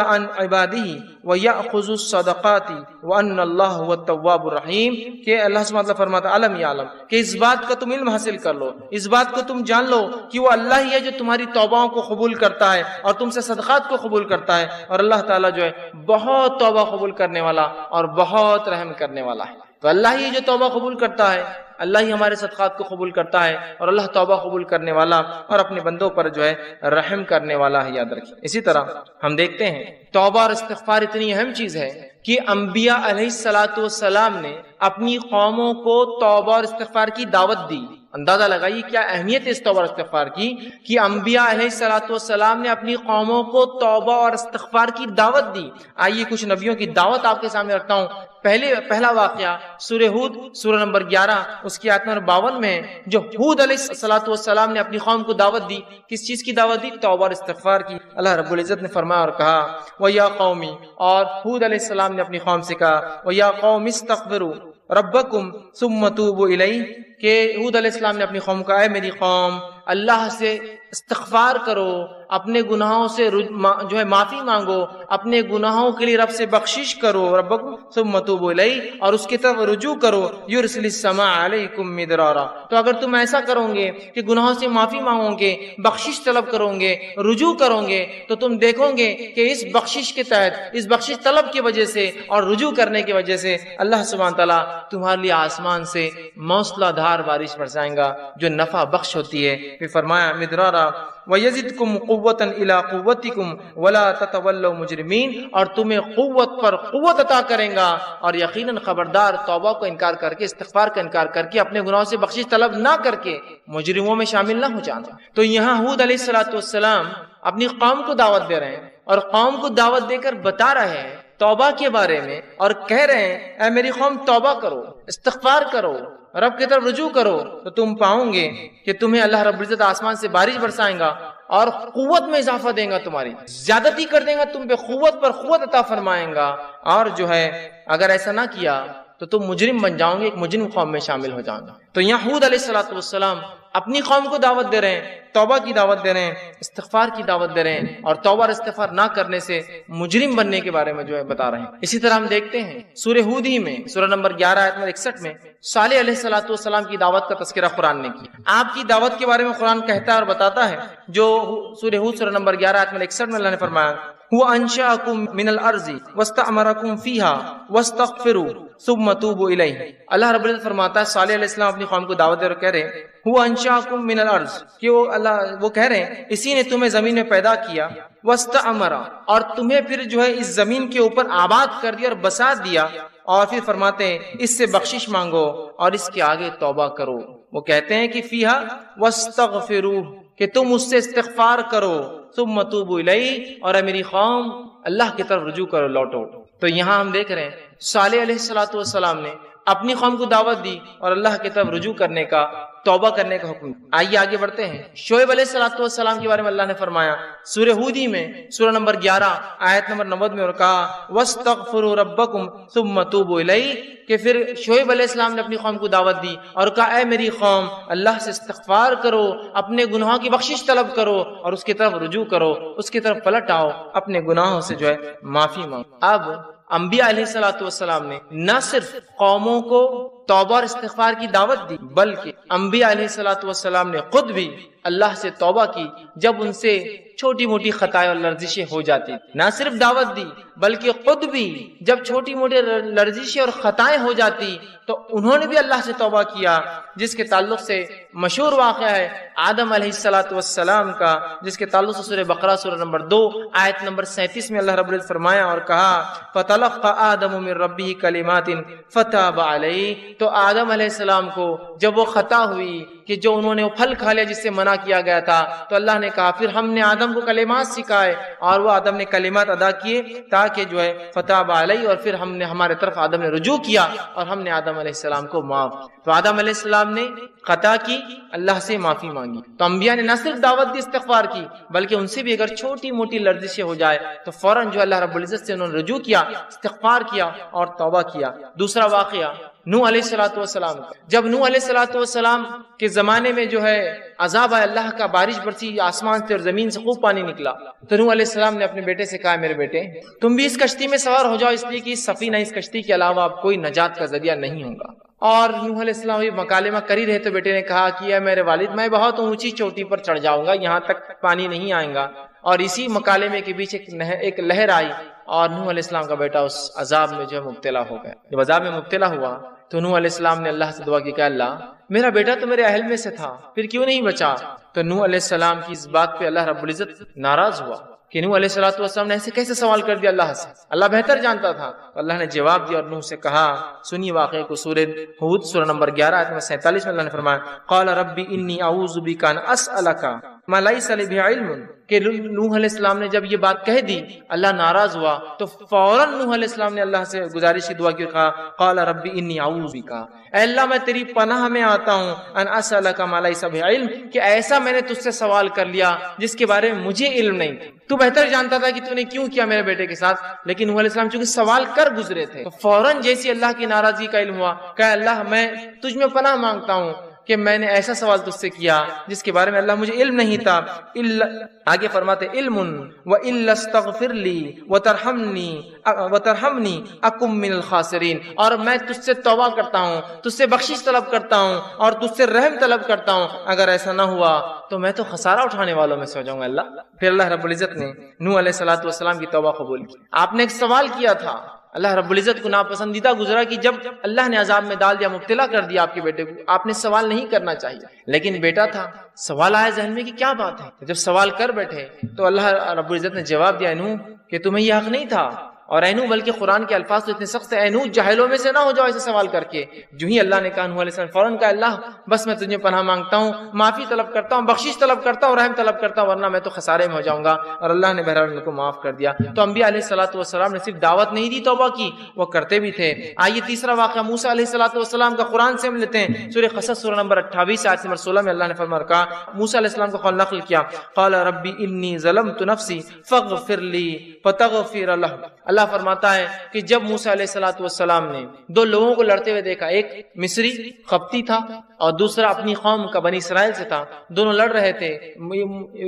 عن عباده ويأخذ الصدقات وان اللہ هو التواب الرحیم، کہ اللہ سبحانہ وتعالی فرماتا علم یعلم، کہ اس بات کا تم علم حاصل کر لو، اس بات کو تم جان لو کہ وہ اللہ ہی ہے جو تمہاری توباؤں کو قبول کرتا ہے اور تم سے صدقات کو قبول کرتا ہے، اور اللہ تعالیٰ بہت توبہ قبول کرنے والا اور بہت رحم کرنے والا ہے۔ تو اللہ ہی جو توبہ قبول کرتا ہے، اللہ ہی ہمارے صدقات کو قبول کرتا ہے، اور اللہ توبہ قبول کرنے والا اور اپنے بندوں پر رحم کرنے والا ہے، یاد رکھیں۔ اسی طرح ہم دیکھتے ہیں توبہ اور استغفار اتنی اہم چیز ہے کہ انبیاء علیہ السلام نے اپنی قوموں کو توبہ اور استغفار کی دعوت دی۔ اندازہ لگائیے کیا اہمیت ہے اس توبہ اور استغفار کی، کہ انبیاء علیہ السلام نے اپنی قوموں کو توبہ اور استغفار کی دعوت دی۔ آئیے کچھ نبیوں کی دعوت آپ کے سامنے رکھتا ہوں۔ پہلا واقعہ سورہ ہود سورہ نمبر 11 اس کی آیت نمبر 52 میں، جو ہود علیہ السلام نے اپنی قوم کو دعوت دی، کس چیز کی دعوت دی؟ توبہ اور استغفار کی۔ اللہ رب العزت نے فرمایا اور کہا وَيَا قَوْمِ، اور ہود علیہ السلام نے اپنی قوم سے کہا وَيَا قَوْمِ اسْتَغْفِرُوا رَبَّكُمْ ثُمَّ تُوبُوا إِلَيْهِ، کہ ہود علیہ السلام نے اپنی قوم کو اے میری قوم اللہ سے استغفار کرو، اپنے گناہوں سے معافی مانگو، اپنے گناہوں کے لیے رب سے بخشش کرو، ربکم ثم توبوا الیہ، اور اس کی طرف رجوع کرو، یرسل السماء علیکم مدرارا۔ تو اگر تم ایسا کرو گے کہ گناہوں سے معافی مانگو گے، بخشش طلب کرو گے، رجوع کرو گے، تو تم دیکھو گے کہ اس بخشش کے تحت، اس بخشش طلب کی وجہ سے اور رجوع کرنے کی وجہ سے اللہ سبحانہ تعالیٰ تمہارے لیے آسمان سے موسلا دھار بارش برسائیں گا جو نفع بخش ہوتی ہے۔ پھر فرمایا مدرارا وَيَزِدْكُمْ قُوَّةً إِلَىٰ قُوَّتِكُمْ وَلَا تَتَوَلَّوْا مُجْرِمِينَ، اور تمہیں قوت پر قوت عطا کریں گا، اور یقیناً خبردار توبہ کو انکار کر کے، استغفار کا انکار کر کے، اپنے گناہوں سے بخشش طلب نہ کر کے مجرموں میں شامل نہ ہو جانا۔ تو یہاں ہود علیہ السلام اپنی قوم کو دعوت دے رہے ہیں، اور قوم کو دعوت دے کر بتا رہے ہیں توبہ کے بارے میں، اور کہہ رہے ہیں اے میری قوم توبہ کرو، استغفار کرو، رب کی طرف رجوع کرو، تو تم پاؤں گے کہ تمہیں اللہ رب العزت آسمان سے بارش برسائیں گا اور قوت میں اضافہ دیں گا، تمہاری زیادتی کر دیں گا، تم پہ قوت پر قوت عطا فرمائیں گا، اور جو ہے اگر ایسا نہ کیا تو تم مجرم بن جاؤ گے، ایک مجرم قوم میں شامل ہو جاؤ گے۔ تو یہاں ہود علیہ السلام اپنی قوم کو دعوت دے رہے ہیں، توبہ کی دعوت دے رہے ہیں، استغفار کی دعوت دے رہے ہیں، اور توبہ اور استغفار نہ کرنے سے مجرم بننے کے بارے میں جو ہے بتا رہے ہیں۔ اسی طرح ہم دیکھتے ہیں سورہ ہود ہی میں سورہ نمبر 11 آیت نمبر 61 میں صالح علیہ السلام کی دعوت کا تذکرہ قرآن نے کیا۔ آپ کی دعوت کے بارے میں قرآن کہتا ہے اور بتاتا ہے، جو سورہ ہود سورہ نمبر 11 آیت نمبر 61 میں اللہ نے فرمایا وَأَنشَأَكُم مِّنَ الْأَرْضِ وَاسْتَعْمَرَكُم فِيهَا وَاسْتَغْفِرُوا ثُمَّ تُوبُوا إِلَيْهِ۔ اللہ رب العزت فرماتا ہے صالح علیہ السلام اپنی قوم کو دعوت دے رہے، کہہ رہے هُوَ أَنشَأَكُم مِّنَ الْأَرْضِ، کہ وہ کہہ رہے ہیں اسی نے تمہیں زمین میں پیدا کیا، وَاسْتَعْمَرَ، اور تمہیں پھر جو ہے اس زمین کے اوپر آباد کر دیا اور بسا دیا، اور پھر فرماتے ہیں اس سے بخشش مانگو اور اس کے آگے توبہ کرو۔ وہ کہتے ہیں کہ فیہا واستغفروا، کہ تم اس سے استغفار کرو، ثم توبوا الیہ، اور اے میری قوم اللہ کی طرف رجوع کرو، لوٹو۔ تو یہاں ہم دیکھ رہے ہیں صالح علیہ السلام نے اپنی قوم کو دعوت دی اور اللہ کی طرف رجوع کرنے کا، توبہ کرنے کا حکم۔ آئیے آگے بڑھتے ہیں۔ شعیب علیہ السلام کے بارے میں اللہ نے فرمایا سورہ ہود ہی میں سورہ نمبر 11 آیت نمبر 90 میں، اور کہا وَاسْتَغْفِرُوا رَبَّكُمْ ثُمَّ تُوبُوا إِلَيْهِ، کہ پھر شعیب علیہ السلام نے اپنی قوم کو دعوت دی اور کہا اے میری قوم اللہ سے استغفار کرو، اپنے گناہوں کی بخشش طلب کرو اور اس کی طرف رجوع کرو، اس کی طرف پلٹ آؤ، اپنے گناہوں سے جو ہے معافی مانگو۔ اب انبیاء علیہ السلام نے نہ صرف قوموں کو توبہ اور استغفار کی دعوت دی، بلکہ انبیاء علیہ السلام نے خود بھی اللہ سے توبہ کی جب ان سے چھوٹی موٹی خطائیں اور لرزشیں ہو جاتی تھی۔ نہ صرف دعوت دی بلکہ خود بھی جب چھوٹی موٹی لرزشیں اور خطائیں ہو جاتی تو انہوں نے بھی اللہ سے توبہ کیا، جس کے تعلق سے مشہور واقعہ ہے آدم علیہ السلام کا، جس کے تعلق سے سورہ بقرہ سورہ نمبر 2 آیت نمبر 37 میں اللہ رب العزت فرمایا اور کہا فَتَلَقَّى آدَمُ مِن رَبِّهِ كَلِمَاتٍ فَتَابَ عَلَيْهِ، تو آدم علیہ السلام کو جب وہ خطا ہوئی کہ جو انہوں نے وہ پھل کھا لیا جس سے منع کیا گیا تھا، تو اللہ نے کہا پھر ہم نے آدم کو کلمات سکھائے اور وہ آدم نے کلمات ادا کیے تاکہ جو ہے فتاب علیہ، اور پھر ہم نے ہمارے طرف آدم نے رجوع کیا اور ہم نے آدم علیہ السلام کو معاف۔ تو آدم علیہ السلام نے خطا کی، اللہ سے معافی مانگی۔ تو انبیاء نے نہ صرف دعوت دی استغفار کی، بلکہ ان سے بھی اگر چھوٹی موٹی لرزشیں ہو جائے تو فوراً جو اللہ رب العزت سے انہوں نے رجوع کیا، استغفار کیا اور توبہ کیا۔ دوسرا واقعہ نوح علیہ السلام کا، جب نوح علیہ السلام کے زمانے میں جو ہے عذاب ہے اللہ کا، بارش برسی آسمان سے اور زمین سے خوب پانی نکلا، تو نوح علیہ السلام نے اپنے بیٹے سے کہا میرے بیٹے تم بھی اس کشتی میں سوار ہو جاؤ، اس لیے کہ اس سفینہ اس کشتی کے علاوہ اب کوئی نجات کا ذریعہ نہیں ہوگا۔ اور نوح علیہ السلام یہ مکالمہ کر ہی رہے تو بیٹے نے کہا کہ اے میرے والد میں بہت اونچی چوٹی پر چڑھ جاؤں گا، یہاں تک پانی نہیں آئے گا۔ اور اسی مکالمے کے بیچ ایک لہر آئی اور نوح علیہ السلام کا بیٹا اس عذاب میں جو ہے مبتلا ہو گیا۔ جب عذاب میں مبتلا ہوا تو نوح علیہ السلام نے اللہ سے دعا کی کہ اللہ میرا بیٹا تو میرے اہل میں سے تھا، پھر کیوں نہیں بچا؟ تو نوح علیہ السلام کی اس بات پہ اللہ رب العزت ناراض ہوا کہ نوح علیہ السلام نے ایسے کیسے سوال کر دیا اللہ سے، اللہ بہتر جانتا تھا۔ تو اللہ نے جواب دیا اور نوح سے کہا، سنی واقعے کو سورہ ہود سورہ نمبر 11 آیت نمبر 47 میں اللہ نے فرمایا قال ربی انی اعوذ بک ان اسألک ما لیس لی بہ علم، کہ نوح علیہ السلام نے جب یہ بات کہہ دی اللہ ناراض ہوا تو فوراً نوح علیہ السلام نے اللہ سے گزارش کی دعا کی اور کہا قال ربی انی اعوذ بک، اے اللہ میں تیری پناہ میں آتا ہوں ان اسألک ما لیس بہ علم، کہ ایسا میں نے تجھ سے سوال کر لیا جس کے بارے میں مجھے علم نہیں تھا، تو بہتر جانتا تھا کہ تو نے کیوں کیا میرے بیٹے کے ساتھ، لیکن نوح علیہ السلام چونکہ سوال کر گزرے تھے تو فوراً جیسی اللہ کی ناراضگی کا علم ہوا کہ اللہ میں تجھ میں پناہ مانگتا ہوں کہ میں نے ایسا سوال تجھ سے کیا جس کے بارے میں اللہ مجھے علم نہیں تھا۔ آگے فرماتے علم وَإِلَّا اسْتَغْفِرْ لِي وَتَرْحَمْنِي أَكُن مِّنَ الْخَاسِرِينَ، اور میں تجھ سے توبہ کرتا ہوں، تجھ سے بخشش طلب کرتا ہوں اور تجھ سے رحم طلب کرتا ہوں، اگر ایسا نہ ہوا تو میں تو خسارہ اٹھانے والوں میں سے ہو جاؤں گا اللہ۔ پھر اللہ رب العزت نے نوح علیہ السلام کی توبہ قبول کی۔ آپ نے ایک سوال کیا تھا اللہ رب العزت کو ناپسندیدہ گزرا کہ جب اللہ نے عذاب میں ڈال دیا، مبتلا کر دیا آپ کے بیٹے کو، آپ نے سوال نہیں کرنا چاہیے، لیکن بیٹا تھا، سوال آیا ذہن میں کہ کیا بات ہے. جب سوال کر بیٹھے تو اللہ رب العزت نے جواب دیا، نوح کہ تمہیں یہ حق نہیں تھا. اور اے نوح، بلکہ قرآن کے الفاظ تو اتنے سخت ہیں، اے نوح جاہلوں میں سے نہ ہو جاؤ ایسے سوال کر کے. جو ہی اللہ نے کہا نوح علیہ السلام فوراً کہا، اللہ بس میں تجھے پناہ مانگتا ہوں، معافی طلب کرتا ہوں، بخشش طلب کرتا ہوں، رحم طلب کرتا ہوں، ورنہ میں تو خسارے میں ہو جاؤں گا. اور اللہ نے بہرحال ان کو معاف کر دیا. تو انبیاء علیہ الصلوۃ والسلام نے صرف دعوت نہیں دی توبہ کی، وہ کرتے بھی تھے. آئیے تیسرا واقعہ موسیٰ علیہ الصلوۃ والسلام کا قرآن سے ہم لیتے ہیں. سورہ قصص سورہ نمبر 28 آیت نمبر 16 میں اللہ نے فرمایا، کہا موسیٰ علیہ السلام کا قول نقل کیا، قال ربی انی ظلمت نفسی فاغفر لی فتغفر له. اللہ فرماتا ہے کہ جب موسیٰ علیہ الصلوۃ والسلام نے دو لوگوں کو لڑتے ہوئے دیکھا، ایک مصری قبطی تھا اور دوسرا اپنی قوم کا بنی اسرائیل سے تھا، دونوں لڑ رہے تھے.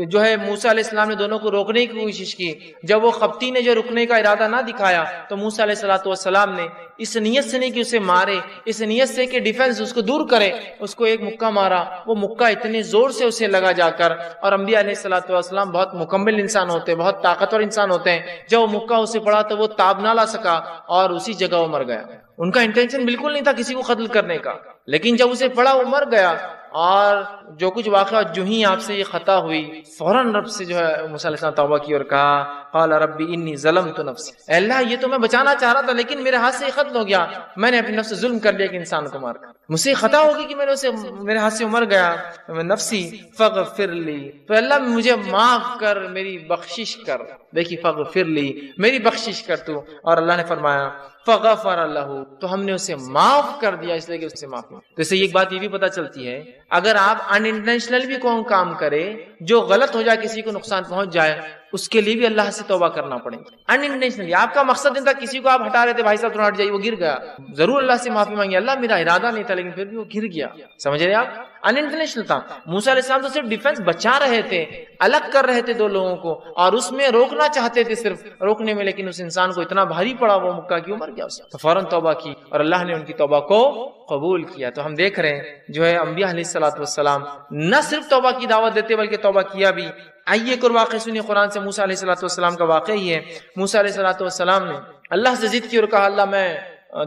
جو ہے موسیٰ علیہ السلام نے دونوں کو روکنے کی کوشش کی. جب وہ قبطی نے جو رکنے کا ارادہ نہ دکھایا تو موسیٰ علیہ الصلوۃ والسلام نے اس نیت سے نہیں کہ اسے مارے، اس نیت سے کہ ڈیفنس اس کو دور کرے، اس کو ایک مکہ مارا. وہ مکہ اتنے زور سے اسے لگا جا کر، اور انبیاء علیہ الصلوۃ والسلام بہت مکمل انسان ہوتے ہیں، بہت طاقتور انسان ہوتے ہیں. جب وہ مکہ اسے پڑا تو وہ تاب نہ لا سکا اور اسی جگہ وہ مر گیا. ان کا انٹینشن بالکل نہیں تھا کسی کو قتل کرنے کا، لیکن جب اسے پڑا وہ مر گیا. اور جو کچھ واقعہ جو ہی آپ سے یہ خطا ہوئی، فوراً رب سے جو ہے موسیٰ علیہ السلام توبہ کی اور کہا، قال ربی انی ظلمت نفسی، اے اللہ یہ تو میں بچانا چاہ رہا تھا لیکن میرے ہاتھ سے یہ قتل ہو گیا، میں نے اپنے نفس سے ظلم کر لیا کہ انسان کو مار کر، مجھ سے خطا ہوگی کہ میں نے اسے میرے ہاتھ سے مر گیا. نفسی فاغفر لی، تو اللہ مجھے معاف کر، میری بخشش کر. دیکھیے فاغفر لی، میری بخشش کر تو. اور اللہ نے فرمایا فغفر له، تو ہم نے اسے معاف کر دیا، اس لیے کہ اس سے معافی. تو اس سے ایک بات یہ بھی پتہ چلتی ہے، اگر آپ ان انٹینشنل بھی کوئی کام کرے جو غلط ہو جائے، کسی کو نقصان پہنچ جائے، اس کے لیے بھی اللہ سے توبہ کرنا پڑے گا. ان انٹینشنلی آپ کا مقصد نہیں تھا، کسی کو آپ ہٹا رہے تھے، بھائی صاحب تھوڑا ہٹ جائیے، وہ گر گیا، ضرور اللہ سے معافی مانگی، اللہ میرا ارادہ نہیں تھا لیکن پھر بھی وہ گر گیا. سمجھ رہے آپ؟ ان انٹینشنل تھا. موسیٰ علیہ السلام تو صرف ڈیفنس بچا رہے تھے، الگ کر رہے تھے دو لوگوں کو، اور اس میں روکنا چاہتے تھے صرف روکنے میں، لیکن اس انسان کو اتنا بھاری پڑا وہ مکہ کی عمر گیا اسے، تو فوراً توبہ کی اور اللہ نے ان کی توبہ کو قبول کیا. تو ہم دیکھ رہے ہیں جو ہے انبیاء علیہ الصلوۃ والسلام نہ صرف توبہ کی دعوت دیتے بلکہ توبہ کیا بھی. آئیے ایک اور واقعہ سنیے قرآن سے. موسیٰ علیہ الصلوۃ والسلام کا واقعہ ہی ہے. موسیٰ علیہ الصلوۃ والسلام نے اللہ سے ضد کی اور کہا، اللہ میں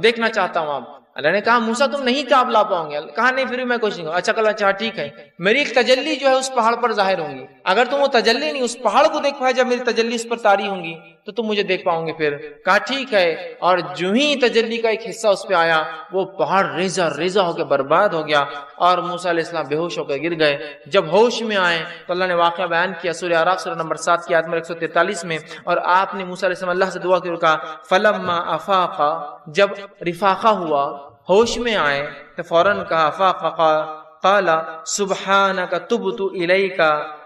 دیکھنا چاہتا ہوں آپ. اللہ نے کہا موسیٰ تم نہیں تاب لا پاؤں گے. کہا نہیں پھر بھی میں کوشش کروں گا. اچھا کل اچھا ٹھیک ہے، میری ایک تجلی جو ہے اس پہاڑ پر ظاہر ہوں گی، اگر تم وہ تجلی نہیں اس پہاڑ کو دیکھ پائے، جب میری تجلی اس پر طاری ہوں گی تو تم مجھے دیکھ پاؤں گے پھر. کہا ٹھیک ہے. اور جو ہی تجلی کا ایک حصہ اس پہ آیا وہ پہاڑ ریزہ ریزہ ہو کے برباد ہو گیا اور موسیٰ علیہ السلام بے ہوش ہو کے گر گئے. جب ہوش میں آئے تو اللہ نے واقعہ بیان کیا سورہ اعراف سورہ نمبر 7 کی آیت نمبر 143 میں. اور آپ نے موسیٰ علیہ السلام اللہ سے دعا کی اور کہا فلما افاق، جب رفاقہ ہوا، ہوش میں آئے تو فوراً کہا افاق قال سبحانک تبت الیک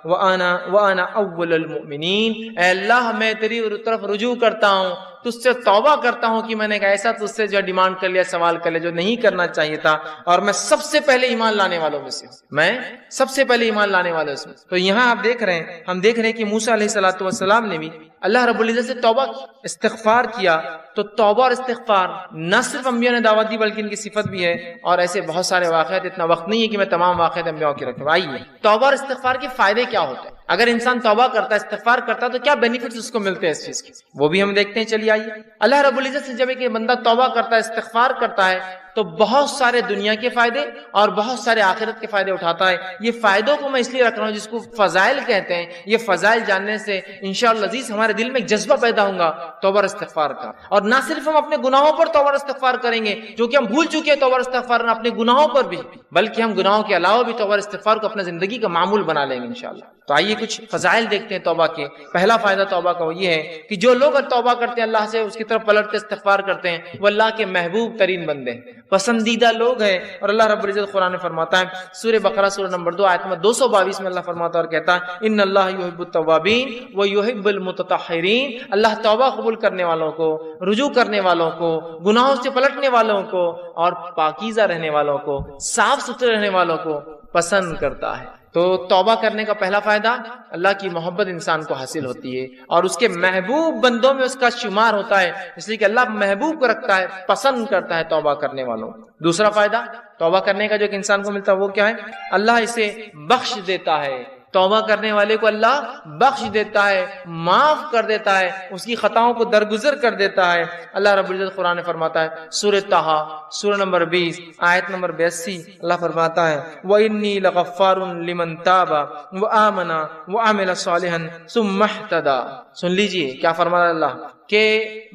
وانا اول المؤمنین، اے اللہ میں تیری طرف رجوع کرتا ہوں، تجھ سے توبہ کرتا ہوں کہ میں نے ایسا تجھ سے جو ڈیمانڈ کر لیا، سوال کر لیا جو نہیں کرنا چاہیے تھا، اور میں سب سے پہلے ایمان لانے والوں میں سے، میں سب سے پہلے ایمان لانے والوں میں. تو یہاں آپ دیکھ رہے ہیں، ہم دیکھ رہے ہیں کہ موسیٰ علیہ الصلوۃ والسلام نے بھی اللہ رب العزت سے توبہ استغفار کیا. تو توبہ اور استغفار نہ صرف انبیاء نے دعوت دی بلکہ ان کی صفت بھی ہے، اور ایسے بہت سارے واقعات، اتنا وقت نہیں ہے کہ میں تمام واقعات انبیاء کی رکھوں. آئیے توبہ اور استغفار کے فائدے کیا ہوتے ہیں، اگر انسان توبہ کرتا ہے، استغفار کرتا ہے تو کیا بینیفٹس اس کو ملتے ہیں اس چیز کے، وہ بھی ہم دیکھتے ہیں. چلیے آئیے. اللہ رب العزت سے جب ایک بندہ توبہ کرتا ہے، استغفار کرتا ہے، تو بہت سارے دنیا کے فائدے اور بہت سارے آخرت کے فائدے اٹھاتا ہے. یہ فائدوں کو میں اس لیے رکھ رہا ہوں جس کو فضائل کہتے ہیں. یہ فضائل جاننے سے انشاءاللہ عزیز ہمارے دل میں ایک جذبہ پیدا ہوگا توبہ اور استغفار کا. اور نہ صرف ہم اپنے گناہوں پر توبہ اور استغفار کریں گے جو کہ ہم بھول چکے ہیں توبہ اور استغفار نہ اپنے گناہوں پر بھی، بلکہ ہم گناہوں کے علاوہ بھی توبہ اور استغفار کو اپنے زندگی کا معمول بنا لیں گے انشاءاللہ. تو آئیے کچھ فضائل دیکھتے ہیں توبہ کے. پہلا فائدہ توبہ کا وہ یہ ہے کہ جو لوگ توبہ کرتے ہیں، اللہ سے اس کی طرف پلٹ کے استغفار کرتے ہیں، وہ اللہ کے محبوب ترین بندے ہیں، پسندیدہ لوگ ہیں. اور اللہ رب العزت قرآن میں فرماتا ہے سورہ بقرہ سورہ نمبر 2 آیت نمبر 222 میں اللہ فرماتا ہے اور کہتا ہے ان اللہ یحب التوابین ویحب المتطہرین، اللہ توبہ قبول کرنے والوں کو، رجوع کرنے والوں کو، گناہوں سے پلٹنے والوں کو، اور پاکیزہ رہنے والوں کو، صاف ستھرے رہنے والوں کو پسند کرتا ہے. تو توبہ کرنے کا پہلا فائدہ، اللہ کی محبت انسان کو حاصل ہوتی ہے اور اس کے محبوب بندوں میں اس کا شمار ہوتا ہے، اس لیے کہ اللہ محبوب کو رکھتا ہے، پسند کرتا ہے توبہ کرنے والوں. دوسرا فائدہ توبہ کرنے کا جو کہ انسان کو ملتا ہے وہ کیا ہے؟ اللہ اسے بخش دیتا ہے. توبہ کرنے والے کو اللہ بخش دیتا ہے، معاف کر دیتا ہے، اس کی خطاؤں کو درگزر کر دیتا ہے۔ اللہ رب العزت قرآن میں فرماتا ہے، سورہ طٰہٰ سورہ نمبر 20 آیت نمبر 82، اللہ فرماتا ہے وَإِنِّي لَغَفَّارٌ لِمَن تَابَ وَآمَنَ وَعَمِلَ صَالِحًا ثُمَّ اهْتَدَىٰ۔ سن لیجئے کیا فرماتا اللہ کہ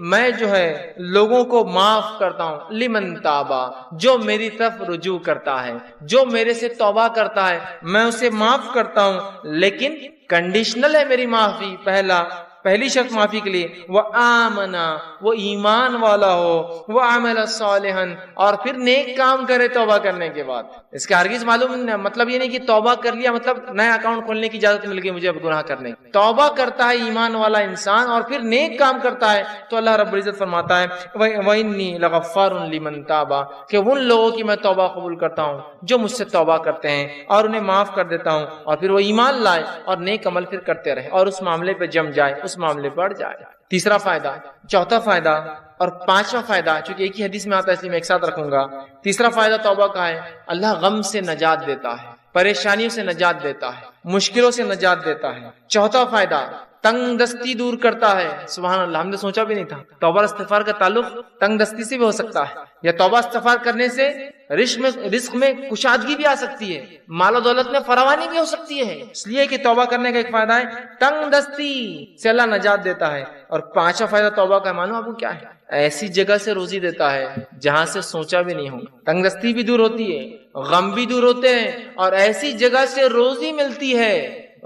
میں جو ہے لوگوں کو معاف کرتا ہوں، لمن تابا، جو میری طرف رجوع کرتا ہے، جو میرے سے توبہ کرتا ہے میں اسے معاف کرتا ہوں، لیکن کنڈیشنل ہے میری معافی۔ پہلی شرط معافی کے لیے وہ آمنا، وہ ایمان والا ہو، وہ عمل صالحا، اور پھر نیک کام کرے توبہ کرنے کے بعد۔ اس کا ہرگز معلوم مطلب یہ نہیں کہ توبہ کر لیا مطلب نیا اکاؤنٹ کھولنے کی اجازت مل گئی مجھے اب گناہ کرنے کی۔ توبہ کرتا ہے ایمان والا انسان اور پھر نیک کام کرتا ہے تو اللہ رب العزت فرماتا ہے وَإِنِّي لَغَفَّارٌ لِمَن تَابَ، کہ ان لوگوں کی میں توبہ قبول کرتا ہوں جو مجھ سے توبہ کرتے ہیں اور انہیں معاف کر دیتا ہوں، اور پھر وہ ایمان لائے اور نیک عمل پھر کرتے رہے اور اس معاملے پہ جم جائے، اس معاملے پر بڑھ جائے۔ تیسرا فائدہ، چوتھا فائدہ اور پانچواں فائدہ، چونکہ ایک ہی حدیث میں آتا ہے اس لیے میں ایک ساتھ رکھوں گا۔ تیسرا فائدہ توبہ کا ہے، اللہ غم سے نجات دیتا ہے، پریشانیوں سے نجات دیتا ہے، مشکلوں سے نجات دیتا ہے۔ چوتھا فائدہ، تنگ دستی دور کرتا ہے۔ سبحان اللہ، ہم نے سوچا بھی نہیں تھا توبہ اور استغفار کا تعلق تنگ دستی سے بھی ہو سکتا ہے، یا توبہ استغفار کرنے سے رزق میں کشادگی بھی آ سکتی ہے، مال و دولت میں فراوانی بھی ہو سکتی ہے۔ اس لیے کہ توبہ کرنے کا ایک فائدہ ہے تنگ دستی سے اللہ نجات دیتا ہے۔ اور پانچواں فائدہ توبہ کا معلوم آپ کو کیا ہے؟ ایسی جگہ سے روزی دیتا ہے جہاں سے سوچا بھی نہیں ہوگا۔ تنگ دستی بھی دور ہوتی ہے، غم بھی دور ہوتے ہیں، اور ایسی جگہ سے روزی ملتی ہے،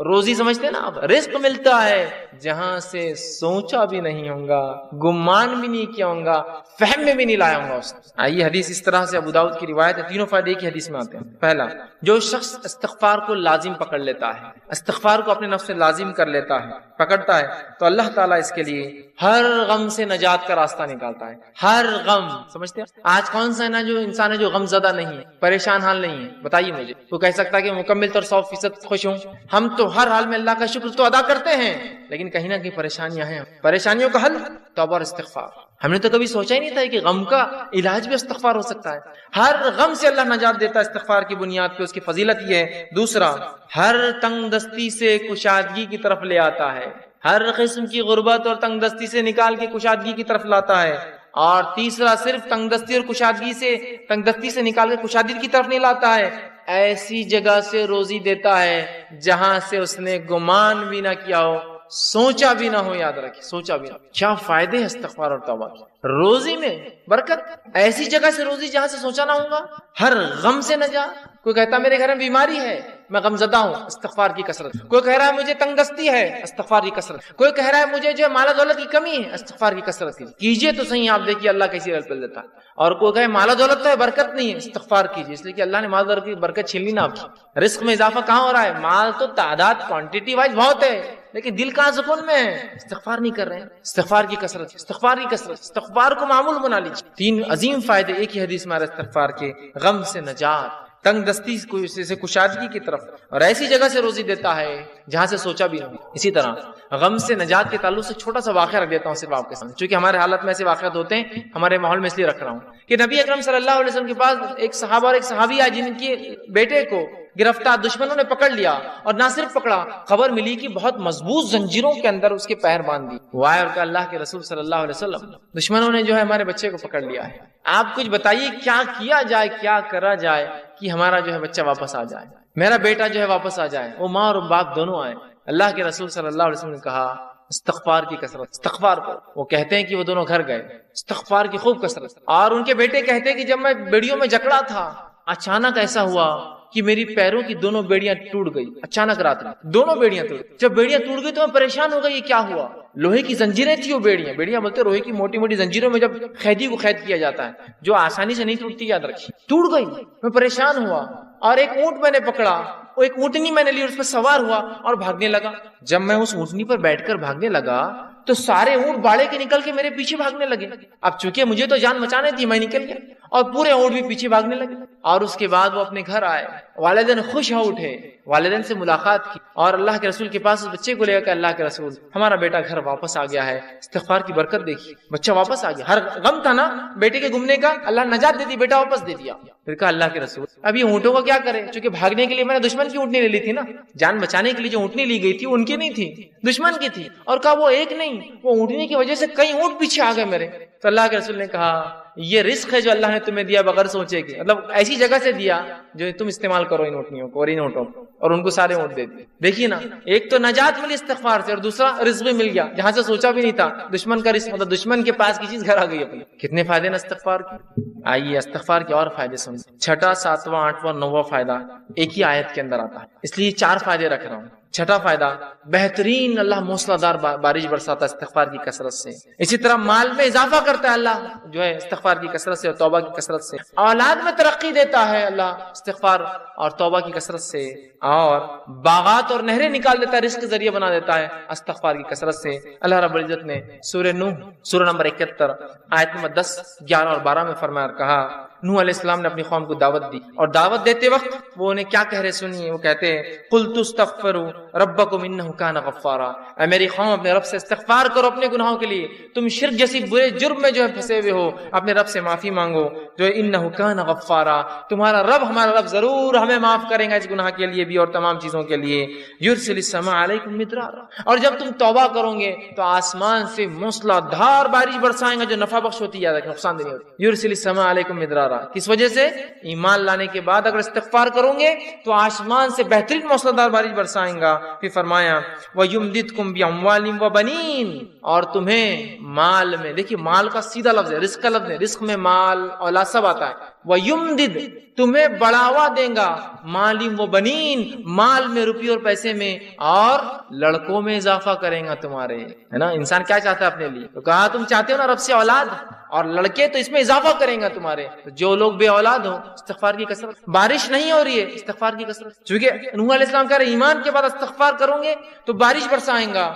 روزی سمجھتے ہیں نا آپ، رزق ملتا ہے جہاں سے سوچا بھی نہیں ہوگا، گمان بھی نہیں کیا ہوگا، فہم میں بھی نہیں لایا ہوگا اس نے۔ آئیے حدیث اس طرح سے ابو داؤد کی روایت ہے، تینوں فائدے ایک ہی حدیث میں آتے ہیں۔ پہلا، جو شخص استغفار کو لازم پکڑ لیتا ہے، استغفار کو اپنے نفس سے لازم کر لیتا ہے، پکڑتا ہے، تو اللہ تعالیٰ اس کے لیے ہر غم سے نجات کا راستہ نکالتا ہے۔ ہر غم، سمجھتے ہیں آج کون سا نا جو انسان ہے جو غم زدہ نہیں ہے، پریشان حال نہیں ہے؟ بتائیے مجھے، وہ کہہ سکتا ہے کہ مکمل طور 100% خوش ہوں؟ ہم تو ہر حال میں اللہ کا شکر تو ادا کرتے ہیں، لیکن کہیں نہ کہیں پریشانیاں ہیں۔ پریشانیوں کا حل توبہ اور استغفار۔ ہم نے تو کبھی سوچا ہی نہیں تھا کہ غم کا علاج بھی استغفار ہو سکتا ہے۔ ہر غم سے اللہ نجات دیتا ہے استغفار کی بنیاد پہ، اس کی فضیلت یہ ہے۔ دوسرا، ہر تنگ دستی سے کشادگی کی طرف لے آتا ہے، ہر قسم کی غربت اور تنگ دستی سے نکال کے کشادگی کی طرف لاتا ہے۔ اور تیسرا، صرف تنگ دستی اور کشادگی سے، تنگ دستی سے نکال کے کشادگی کی طرف نہیں لاتا ہے، ایسی جگہ سے روزی دیتا ہے جہاں سے اس نے گمان بھی نہ کیا ہو، سوچا بھی نہ ہو۔ یاد رکھیں، سوچا بھی نہ۔ کیا فائدے ہیں استغفار اور توبہ کے؟ روزی میں برکت، ایسی جگہ سے روزی جہاں سے سوچا نہ ہوگا، ہر غم سے نجات۔ کوئی کہتا میرے گھر میں بیماری ہے، میں غم زدہ ہوں، استغفار کی کثرت۔ کوئی کہہ رہا ہے مجھے تنگ دستی ہے، استغفار کی کثرت۔ کوئی کہہ رہا ہے مجھے جو ہے مال و دولت کی کمی ہے، استغفار کی کثرت کیجیے تو صحیح، آپ دیکھیے اللہ کیسی رزق دیتا ہے۔ اور کوئی کہے مال و دولت تو ہے، برکت نہیں ہے، استغفار کیجیے، اس لیے کہ اللہ نے مال و دولت کی برکت چھین لی نا آپ کی۔ رزق میں اضافہ کہاں ہو رہا ہے؟ مال تو تعداد کوانٹٹی وائز بہت ہے، لیکن دل کہاں سکون میں ہے؟ استغفار نہیں کر رہے ہیں۔ استغفار کی کثرت، استغفار کی کثرت، استغفار کو معمول بنا لیجیے۔ تین عظیم فائدے ایک ہی حدیث میں استغفار کے، غم سے نجات، تنگ دستی سے کشادگی کی طرف، اور ایسی جگہ سے روزی دیتا ہے جہاں سے سوچا بھی نہیں۔ اسی طرح غم سے نجات کے تعلق سے چھوٹا سا واقعہ رکھ دیتا ہوں صرف آپ کے سامنے، چونکہ ہمارے حالت میں ایسے واقعات ہوتے ہیں، ہمارے ماحول میں اس لیے رکھ رہا ہوں کہ نبی اکرم صلی اللہ علیہ وسلم کے پاس ایک صحابہ اور ایک صحابی آئے جن کے بیٹے کو گرفتار دشمنوں نے پکڑ لیا، اور نہ صرف پکڑا، خبر ملی کہ بہت مضبوط زنجیروں کے اندر اس کے پیر باندھ دی۔ وہ آئے اور کہا اللہ کے رسول صلی اللہ علیہ وسلم، دشمنوں نے جو ہے ہمارے بچے کو پکڑ لیا ہے، آپ کچھ بتائیے کیا کیا جائے، کیا کرا جائے کہ ہمارا جو ہے بچہ واپس آ جائے، میرا بیٹا جو ہے واپس آ جائے، وہ ماں اور باپ دونوں آئے۔ اللہ کے رسول صلی اللہ علیہ وسلم نے کہا استغفار کی کثرت، استغفار کرو۔ وہ کہتے ہیں کہ وہ دونوں گھر گئے، استغفار کی خوب کثرت۔ اور ان کے بیٹے کہتے ہیں کہ جب میں بیڑیوں میں جکڑا تھا، اچانک ایسا ہوا کہ میری پیروں کی دونوں بیڑیاں ٹوٹ گئی، اچانک رات میں دونوں بیڑیاں ٹوٹ۔ جب بیڑیاں ٹوٹ گئی تو میں پریشان ہو گئی، یہ کیا ہوا؟ لوہے کی زنجیریں تھی وہ بیڑیاں بولتے لوہے کی موٹی موٹی زنجیروں میں جب قیدی کو قید کیا جاتا ہے جو آسانی سے نہیں ٹوٹتی، یاد رکھیے، ٹوٹ گئی۔ میں پریشان ہوا اور ایک اونٹ میں نے پکڑا، وہ ایک اونٹنی میں نے لی، اس پر سوار ہوا اور بھاگنے لگا۔ جب میں اس اونٹنی پر بیٹھ کر بھاگنے لگا تو سارے اونٹ باڑے کے نکل کے میرے پیچھے بھاگنے لگے۔ اب چونکہ مجھے تو جان بچانے تھی، میں نکل گیا اور پورے اونٹ بھی پیچھے بھاگنے لگے۔ اور اس کے بعد وہ اپنے گھر آئے، والدین خوش ہو اٹھے، والدین سے ملاقات کی اور اللہ کے رسول کے پاس اس بچے کو لے گا کہ اللہ کے رسول ہمارا بیٹا گھر واپس آ گیا ہے، استغفار کی برکت دیکھی، بچہ واپس آ گیا، ہر غم تھا نا بیٹے کے گمنے کا، اللہ نجات دے دی، بیٹا واپس دے دیا۔ پھر کہا اللہ کے رسول اب یہ اونٹوں کا کیا کریں، چونکہ بھاگنے کے لیے میں نے دشمن کی اونٹنی لے لی تھی نا، جان بچانے کے لیے جو اونٹنی لی گئی تھی ان کی نہیں تھی، دشمن کی تھی، اور کہا وہ ایک نہیں، وہ اونٹنی کی وجہ سے کئی اونٹ پیچھے آ گئے میرے۔ تو اللہ کے رسول نے کہا یہ رزق ہے جو اللہ نے تمہیں دیا بغیر سوچے کہ، مطلب ایسی جگہ سے دیا جو تم استعمال کرو ان اونٹنیوں کو اور ان اونٹوں کو، اور ان کو سارے اونٹ دے دیے۔ دیکھیے نا، ایک تو نجات ملی استغفار سے، اور دوسرا رزق بھی مل گیا جہاں سے سوچا بھی نہیں تھا، دشمن کا رزق، مطلب دشمن کے پاس کی چیز گھر آ گئی اپنی۔ کتنے فائدے نا استغفار کے۔ آئیے استغفار کے اور فائدے سمجھیں۔ چھٹا، ساتواں، آٹھواں، نواں فائدہ ایک ہی آیت کے اندر آتا ہے، اس لیے 4 فائدے رکھ رہا ہوں۔ چھٹا فائدہ، بہترین اللہ موسلا دار بارش برساتا ہے استغفار کی کثرت سے۔ اسی طرح مال میں اضافہ کرتا ہے اللہ جو ہے استغفار کی کثرت سے اور توبہ کی کثرت سے۔ اولاد میں ترقی دیتا ہے اللہ استغفار اور توبہ کی کثرت سے، اور باغات اور نہریں نکال دیتا ہے، رزق کے ذریعے بنا دیتا ہے استغفار کی کثرت سے۔ اللہ رب العزت نے سورہ نوح سورہ نمبر 71 آیت نمبر 10، 11 اور 12 میں فرمایا اور کہا، نوح علیہ السلام نے اپنی قوم کو دعوت دی، اور دعوت دیتے وقت وہ انہیں کیا کہہ رہے سنیے، وہ کہتے ہیں قُلْتُ اسْتَغْفِرُوا رَبَّكُمْ إِنَّهُ كَانَ غَفَّارًا، اے میری قوم اپنے رب سے استغفار کرو اپنے گناہوں کے لیے، تم شرک جیسی برے جرم میں جو ہے پھنسے ہوئے ہو، اپنے رب سے معافی مانگو جو ہے إِنَّهُ كَانَ غَفَّارًا، تمہارا رب ہمارا رب ضرور ہمیں معاف کرے گا اس گناہ کے لیے بھی اور تمام چیزوں کے لیے۔ يُرْسِلِ السَّمَاءَ عَلَيْكُمْ مِدْرَارًا، اور جب تم توبہ کرو گے تو آسمان سے موسلا دھار بارش برسائیں گا جو نفع بخش ہوتی ہے، نقصان دہ نہیں ہوتی۔ يُرْسِلِ السَّمَاءَ عَلَيْكُمْ مِدْرَارًا، کس وجہ سے؟ ایمان لانے کے بعد اگر استغفار کرو گے تو آسمان سے بہترین موسلادھار بارش برسائیں گا۔ پھر فرمایا وَيُمْدِدْكُمْ بِأَمْوَالٍ وَبَنِينَ، اور تمہیں مال میں، دیکھیے مال کا سیدھا لفظ ہے، رزق کا لفظ ہے، رزق میں مال اولاد سب آتا ہے۔ وَيُمْدِدْ، تمہیں بڑھاوا دیں گا، مالٍ وَبَنِينَ، مال میں، روپیے اور پیسے میں، اور لڑکوں میں اضافہ کریں گا تمہارے، ہے نا۔ انسان کیا چاہتا ہے اپنے لیے؟ تو کہا تم چاہتے ہو نا رب سے اولاد اور لڑکے، تو اس میں اضافہ کریں گا تمہارے۔ جو لوگ بے اولاد ہو استغفار کی کثرت، بارش نہیں ہو رہی ہے استغفار کی کثرت، چونکہ نوح علیہ السلام کہہ رہے ایمان کے بعد استغفار کرو گے تو بارش برسائیں گا،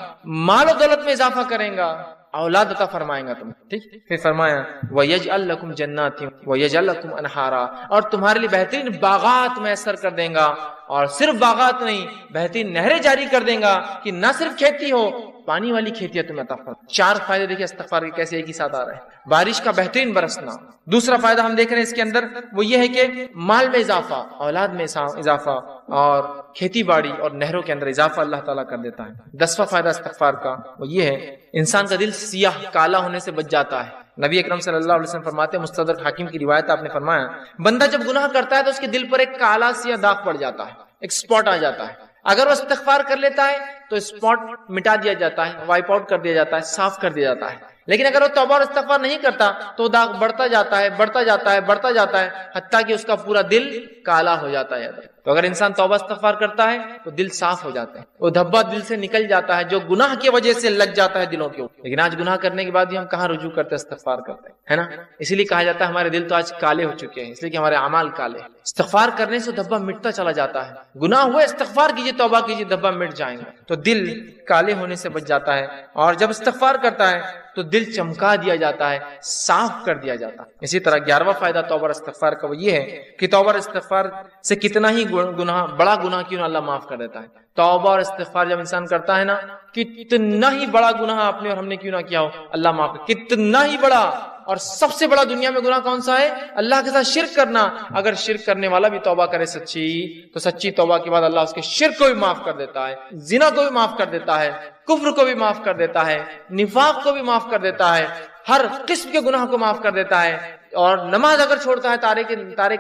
مال و دولت میں اضافہ کریں گا، اولاد عطا فرمائیں گا تمہیں، ٹھیک۔ پھر فرمایا وَيَجْعَلْ لَكُمْ جَنَّاتٍ وَيَجْعَلْ لَكُمْ أَنْهَارًا، اور تمہارے لیے بہترین باغات میسر کر دیں گا، اور صرف باغات نہیں بہترین نہریں جاری کر دیں گا کہ نہ صرف کھیتی ہو، پانی والی کھیتی تمہیں عطا فرمائے۔ 4 فائدے دیکھیں استغفار کے کیسے ایک ہی ساتھ آ رہے ہیں۔ بارش کا بہترین برسنا، دوسرا فائدہ ہم دیکھ رہے ہیں اس کے اندر وہ یہ ہے کہ مال میں اضافہ، اولاد میں اضافہ، اور کھیتی باڑی اور نہروں کے اندر اضافہ اللہ تعالیٰ کر دیتا ہے۔ 10واں فائدہ استغفار کا وہ یہ ہے انسان کا دل سیاہ کالا ہونے سے بچ جاتا ہے۔ نبی اکرم صلی اللہ علیہ وسلم فرماتے ہیں، مستدرک حاکم کی روایت آپ نے فرمایا، بندہ جب گناہ کرتا ہے تو اس کے دل پر ایک کالا سیاہ داغ پڑ جاتا ہے، ایک سپاٹ آ جاتا ہے۔ اگر وہ استغفار کر لیتا ہے تو سپاٹ مٹا دیا جاتا ہے، وائپ آؤٹ کر دیا جاتا ہے، صاف کر دیا جاتا ہے۔ لیکن اگر وہ توبہ اور استغفار نہیں کرتا تو داغ بڑھتا جاتا ہے، بڑھتا جاتا ہے، بڑھتا جاتا ہے، حتیٰ کہ اس کا پورا دل کالا ہو جاتا ہے۔ تو اگر انسان توبہ استغفار کرتا ہے تو دل صاف ہو جاتا ہے، وہ دھبا دل سے نکل جاتا ہے جو گناہ کی وجہ سے لگ جاتا ہے دلوں کے اوپر۔ لیکن آج گناہ کرنے کے بعد بھی ہم کہاں رجوع کرتے ہیں، استغفار کرتے ہیں، ہے نا۔ اسی لیے کہا جاتا ہے ہمارے دل تو آج کالے ہو چکے ہیں، اس لیے کہ ہمارے اعمال کالے ہیں۔ استغفار کرنے سے دھبا مٹتا چلا جاتا ہے، گناہ ہوئے استغفار کیجیے، توبہ کیجیے، دھبا مٹ جائیں گے، تو دل کالے ہونے سے بچ جاتا ہے۔ اور جب استغفار کرتا ہے تو دل چمکا دیا جاتا ہے، صاف کر دیا جاتا ہے۔ اسی طرح 11واں فائدہ توبہ اور استغفار کا وہ یہ ہے کہ توبہ اور استغفار سے کتنا ہی گناہ، بڑا گناہ کیوں نہ اللہ معاف کر دیتا ہے۔ توبہ اور استغفار جب انسان کرتا ہے نا، کتنا ہی بڑا گناہ آپ نے اور ہم نے کیوں نہ کیا ہو، اللہ معاف کر، کتنا ہی بڑا۔ اور سب سے بڑا دنیا میں گناہ کون سا ہے؟ اللہ کے ساتھ شرک کرنا۔ اگر شرک کرنے والا بھی توبہ کرے سچی، تو سچی توبہ کے بعد اللہ اس کے شرک کو بھی معاف کر دیتا ہے، زنا کو بھی معاف کر دیتا ہے، کفر کو بھی معاف کر دیتا ہے، نفاق کو بھی معاف کر دیتا ہے، ہر قسم کے گناہ کو معاف کر دیتا ہے۔ اور نماز اگر چھوڑتا ہے، تارک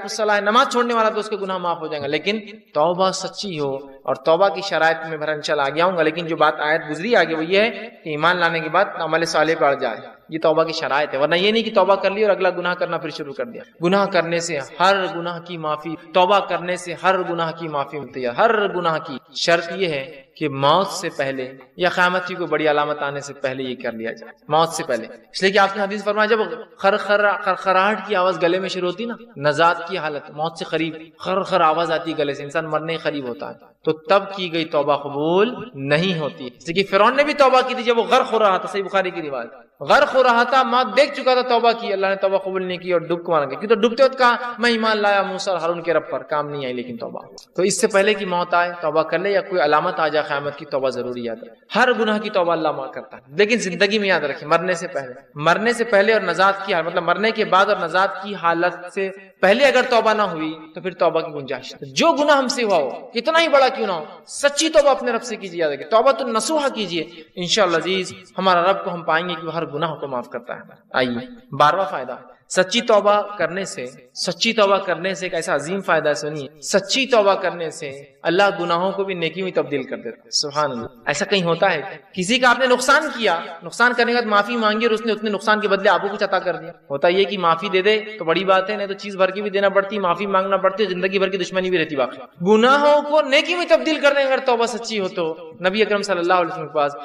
الصلاۃ ہے، نماز چھوڑنے والا، تو اس کے گناہ معاف ہو جائیں گے، لیکن توبہ سچی ہو۔ اور توبہ کی شرائط میں بھرا انشاءاللہ آگے آؤں گا، لیکن جو بات آیت گزری آگے وہ یہ ہے کہ ایمان لانے کے بعد عمل صالح بڑھ جائے، یہ توبہ کی شرائط ہے۔ ورنہ یہ نہیں کہ توبہ کر لی اور اگلا گناہ کرنا پھر شروع کر دیا۔ گناہ کرنے سے ہر گناہ کی معافی، توبہ کرنے سے ہر گناہ کی معافی ملتی ہے، ہر گناہ کی۔ شرط یہ ہے کہ موت سے پہلے یا قیامت کی کوئی بڑی علامت آنے سے پہلے یہ کر لیا جائے، موت سے پہلے۔ اس لیے کہ آپ نے حدیث فرمایا جب خرخراہٹ کی آواز گلے میں شروع ہوتی نا، نزات کی حالت، موت سے قریب خر آواز آتی گلے سے، انسان مرنے قریب ہوتا ہے، تو تب کی گئی توبہ قبول نہیں ہوتی۔ اس لیے کہ فرعون نے بھی توبہ کی تھی جب وہ غرق ہو رہا تھا، صحیح بخاری کی روایت، غرق ہو رہا تھا، ماں دیکھ چکا تھا، توبہ کی، اللہ نے توبہ قبول نہیں کی اور ڈوب کے مارا گیا. تو ڈوبتے وقت کہا میں ایمان لایا موسیٰ اور ہارون کے رب پر، کام نہیں آئی لیکن توبہ. تو اس سے پہلے کہ موت آئے توبہ کر لے، یا کوئی علامت آ جائے قیامت کی، توبہ ضروری یاد رکھے. ہر گناہ کی توبہ اللہ معاف کرتا ہے، لیکن زندگی میں یاد رکھیں مرنے سے پہلے اور نجات کی حالت، مطلب مرنے کے بعد اور نجات کی حالت سے پہلے اگر توبہ نہ ہوئی تو پھر توبہ کی گنجائش. جو گناہ ہم سے ہوا ہو کتنا ہی بڑا کیوں نہ ہو، سچی توبہ اپنے رب سے کیجیے. یاد رکھیں توبہ تو نصوحہ کیجیے، انشاءاللہ عزیز ہمارا رب کو ہم پائیں گے کہ وہ ہر گناہ کو معاف کرتا ہے. آئیے 12واں فائدہ، سچی توبہ کرنے سے ایک ایسا عظیم فائدہ ہے. سنیے، سچی توبہ کرنے سے اللہ گناہوں کو بھی نیکی میں تبدیل کر دیتا ہے. سبحان اللہ. ایسا کہیں ہوتا ہے کسی کا آپ نے نقصان کیا، نقصان کرنے کے بعد معافی مانگی اور اس نے اتنے نقصان کے بدلے آپ کو کچھ عطا کر دیا. ہوتا یہ کہ معافی دے دے تو بڑی بات ہے، نہیں تو چیز بھر کی بھی دینا پڑتی، معافی مانگنا پڑتی، زندگی بھر کی دشمنی بھی رہتی. باقی گناہوں کو نیکی میں تبدیل کرنے اگر توبہ سچی ہو تو نبی اکرم صلی اللہ علیہ وسلم کے پاس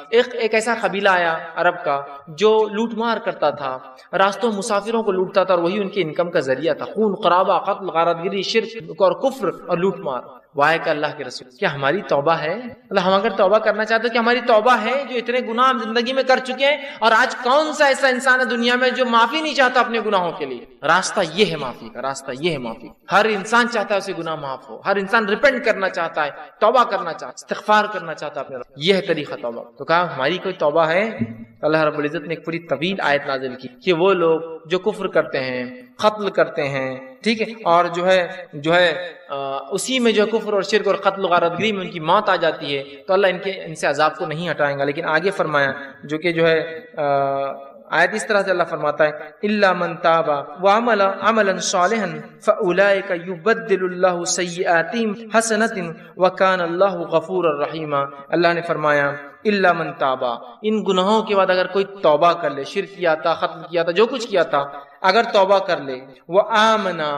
ایک ایسا قبیلہ آیا عرب کا جو لوٹ مار کرتا تھا، راستوں مسافروں کو لوٹتا تھا اور وہی ان کے انکم کا ذریعہ تھا. خون خرابہ، قتل، غارت گری، شرک اور کفر اور لوٹ مار. وائے کہ اللہ کے رسول، کیا ہماری توبہ ہے؟ اللہ ہم اگر توبہ کرنا چاہتے ہیں کہ ہماری توبہ ہے جو اتنے گناہ ہم زندگی میں کر چکے ہیں؟ اور آج کون سا ایسا انسان ہے دنیا میں جو معافی نہیں چاہتا اپنے گناہوں کے لیے؟ راستہ یہ ہے معافی کا، راستہ یہ ہے معافی. ہر انسان چاہتا ہے اسے گناہ معاف ہو، ہر انسان ریپینٹ کرنا چاہتا ہے، توبہ کرنا چاہتا ہے، استغفار کرنا چاہتا ہے اپنے رب. یہ ہے طریقہ توبہ. تو کہا ہماری کوئی توبہ ہے؟ اللہ رب العزت نے ایک پوری طویل آیت نازل کی کہ وہ لوگ جو کفر کرتے ہیں، قتل کرتے ہیں، ٹھیک ہے، اور جو ہے اسی میں جو ہے کفر اور شرک اور قتل و غارت گری میں ان کی موت آ جاتی ہے، تو اللہ ان سے عذاب کو نہیں ہٹائیں گا. لیکن آگے فرمایا جو کہ جو ہے آیت اس طرح سے اللہ فرماتا ہے الا من تاب وعمل عملا صالحا فاولئک یبدل اللہ سیئاتہم حسنات وکان اللہ غفورا رحیما. اللہ نے فرمایا الا من تابا، ان گناہوں کے بعد اگر کوئی توبہ کر لے، شرک کیا تھا، قتل کیا تھا، جو کچھ کیا تھا، اگر توبہ کر لے، وہ آمنا،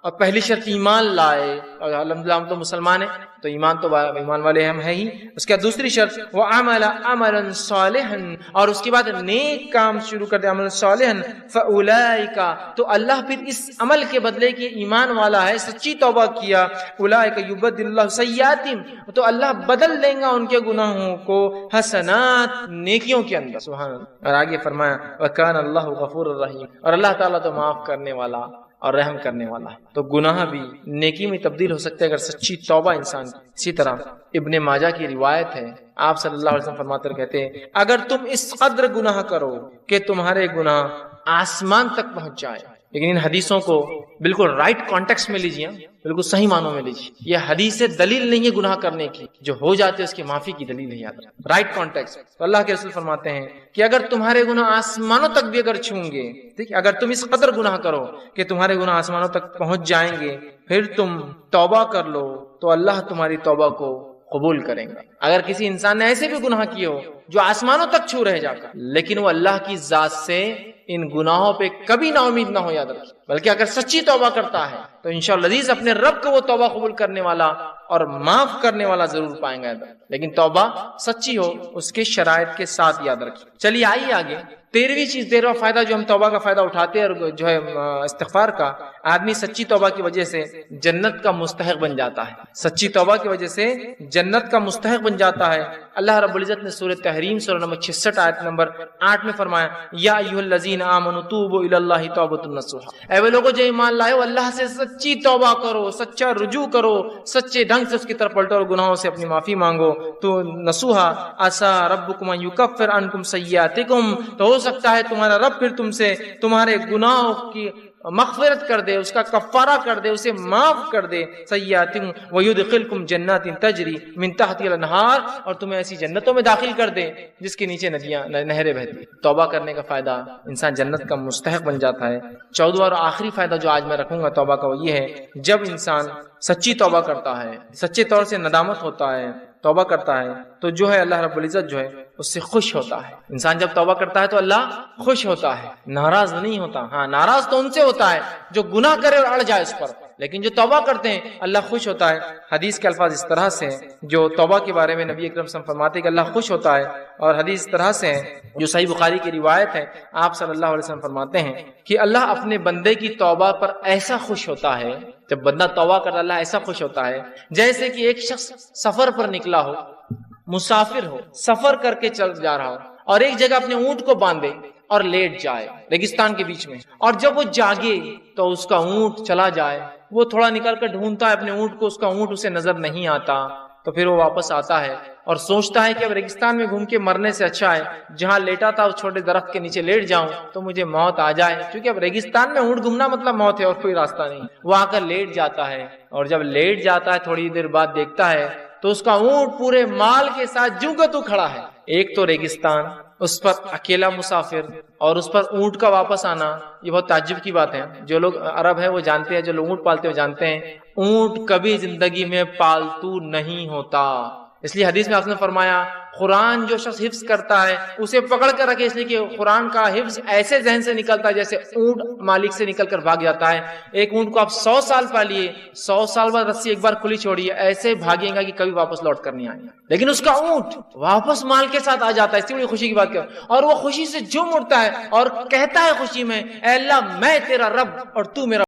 اور پہلی شرط ایمان لائے، اور الحمدللہ ہم تو مسلمان ہیں تو ایمان والے ہم ہیں ہی. اس کے بعد دوسری شرط وہ عمل عملا صالحا، اور اس کے بعد نیک کام شروع کر دے، عمل صالحا فاولئک، تو اللہ پھر اس عمل کے بدلے کہ ایمان والا ہے، سچی توبہ کیا، اولئک یبدل اللہ سیئاتہم، تو اللہ بدل دیں گا ان کے گناہوں کو حسنات، نیکیوں کے اندر. سبحان اللہ. اور آگے فرمایا وکان اللہ غفور الرحیم، اور اللہ تعالیٰ تو معاف کرنے والا اور رحم کرنے والا ہے. تو گناہ بھی نیکی میں تبدیل ہو سکتے ہیں اگر سچی توبہ انسان کی. اسی طرح ابن ماجہ کی روایت ہے، آپ صلی اللہ علیہ وسلم فرماتے کہتے ہیں اگر تم اس قدر گناہ کرو کہ تمہارے گناہ آسمان تک پہنچ جائے. لیکن ان حدیثوں کو بالکل رائٹ کانٹیکسٹ میں لیجیے، بالکل صحیح معنوں میں لیجیے. یہ حدیث دلیل نہیں ہے گناہ کرنے کی، جو ہو جاتے اس کی معافی کی دلیل ہے. یاد رکھیں رائٹ کانٹیکسٹ. تو اللہ کے رسول فرماتے ہیں کہ اگر تمہارے گناہ آسمانوں تک بھی اگر چھوں گے، ٹھیک، اگر تم اس قدر گناہ کرو کہ تمہارے گناہ آسمانوں تک پہنچ جائیں گے، پھر تم توبہ کر لو تو اللہ تمہاری توبہ کو قبول کریں گا. اگر کسی انسان نے ایسے بھی گناہ کیے ہو جو آسمانوں تک چھو رہے جا کر، لیکن وہ اللہ کی ذات سے ان گناہوں پہ کبھی نا امید نہ ہو، یاد رکھیں، بلکہ اگر سچی توبہ کرتا ہے تو انشاءاللہ عزیز اپنے رب کو وہ توبہ قبول کرنے والا اور معاف کرنے والا ضرور پائیں گا. لیکن توبہ سچی ہو، اس کے شرائط کے ساتھ. یاد رکھیں. چلیے آئیے آگے. 13واں فائدہ جو ہم توبہ کا فائدہ اٹھاتے ہیں اور جو ہے استغفار کا، آدمی سچی توبہ کی وجہ سے جنت کا مستحق بن جاتا ہے. سچی توبہ کی وجہ سے جنت کا مستحق بن جاتا ہے. اللہ رب العزت نے سورۃ تحریم سورہ نمبر 66 آیت نمبر 8 میں فرمایا یا ایھا الذین آمنوا توبوا الی اللہ توبۃ نصوحا، اے وہ لوگوں جو ایمان لائے ہو اللہ سے سچی توبہ کرو، سچا رجوع کرو، سچے ڈھنگ سے اس کی طرف پلٹو اور گناہوں سے اپنی معافی مانگو. تو نصوحا عسى ربکم ان یکفر عنکم سیئاتکم، تو ہو سکتا ہے تمہارا رب پھر تم سے تمہارے گناہوں کی مغفرت کر دے، اس کا کفارہ کر دے، اسے معاف کر دے. سیئاتکم ویدخلکم جنات تجری من تحتها الانہار، اور تمہیں ایسی جنتوں میں داخل کر دے جس کے نیچے ندیاں نہریں بہتی. توبہ کرنے کا فائدہ، انسان جنت کا مستحق بن جاتا ہے. 14واں اور آخری فائدہ جو آج میں رکھوں گا توبہ کا وہ یہ ہے جب انسان سچی توبہ کرتا ہے، سچے طور سے ندامت ہوتا ہے، توبہ کرتا ہے، تو جو ہے اللہ رب العزت جو ہے اس سے خوش ہوتا ہے. انسان جب توبہ کرتا ہے تو اللہ خوش ہوتا ہے، ناراض نہیں ہوتا. ہاں ناراض تو ان سے ہوتا ہے جو گناہ کرے اور اڑ جائے اس پر، لیکن جو توبہ کرتے ہیں اللہ خوش ہوتا ہے. حدیث کے الفاظ اس طرح سے جو توبہ کے بارے میں نبی اکرم صلی اللہ علیہ وسلم فرماتے ہیں کہ اللہ خوش ہوتا ہے، اور حدیث اس طرح سے جو صحیح بخاری کی روایت ہے، آپ صلی اللہ علیہ وسلم فرماتے ہیں کہ اللہ اپنے بندے کی توبہ پر ایسا خوش ہوتا ہے، جب بندہ توبہ کرتا اللہ ایسا خوش ہوتا ہے جیسے کہ ایک شخص سفر پر نکلا ہو، مسافر ہو، سفر کر کے چل جا رہا ہو، اور ایک جگہ اپنے اونٹ کو باندھے اور لیٹ جائے ریگستان کے بیچ میں، اور جب وہ جاگے تو اس کا اونٹ چلا جائے، وہ تھوڑا نکل کر ڈھونڈتا ہے اپنے اونٹ کو، اس کا اونٹ اسے نظر نہیں آتا، تو پھر وہ واپس آتا ہے اور سوچتا ہے کہ اب ریگستان میں گھوم کے مرنے سے اچھا ہے جہاں لیٹا تھا اس چھوٹے درخت کے نیچے لیٹ جاؤں تو مجھے موت آ جائے، کیونکہ اب ریگستان میں اونٹ گھومنا مطلب موت ہے اور کوئی راستہ نہیں۔ وہ آ کر لیٹ جاتا ہے، اور جب لیٹ جاتا ہے تھوڑی دیر بعد دیکھتا ہے تو اس کا اونٹ پورے مال کے ساتھ جوں کا تو کھڑا ہے۔ ایک تو ریگستان، اس پر اکیلا مسافر، اور اس پر اونٹ کا واپس آنا، یہ بہت تعجب کی بات ہے۔ جو لوگ عرب ہیں وہ جانتے ہیں، جو لوگ اونٹ پالتے ہیں وہ جانتے ہیں اونٹ کبھی زندگی میں پالتو نہیں ہوتا۔ اس لیے حدیث میں آپ نے فرمایا قرآن جو شخص حفظ کرتا ہے اسے پکڑ کر رکھے، اس لیے کہ قرآن کا حفظ ایسے ذہن سے نکلتا ہے جیسے اونٹ مالک سے نکل کر بھاگ جاتا ہے۔ ایک اونٹ کو آپ 100 سال پالیے، 100 سال بعد رسی ایک بار کھلی چھوڑیے، ایسے بھاگے گا کہ کبھی واپس لوٹ کر نہیں آئے گا، لیکن اس کا اونٹ واپس مال کے ساتھ آ جاتا ہے۔ اس لیے بڑی خوشی کی بات کر، اور وہ خوشی سے جھوم اٹھتا ہے اور کہتا ہے خوشی میں، اے اللہ میں تیرا رب اور تو میرا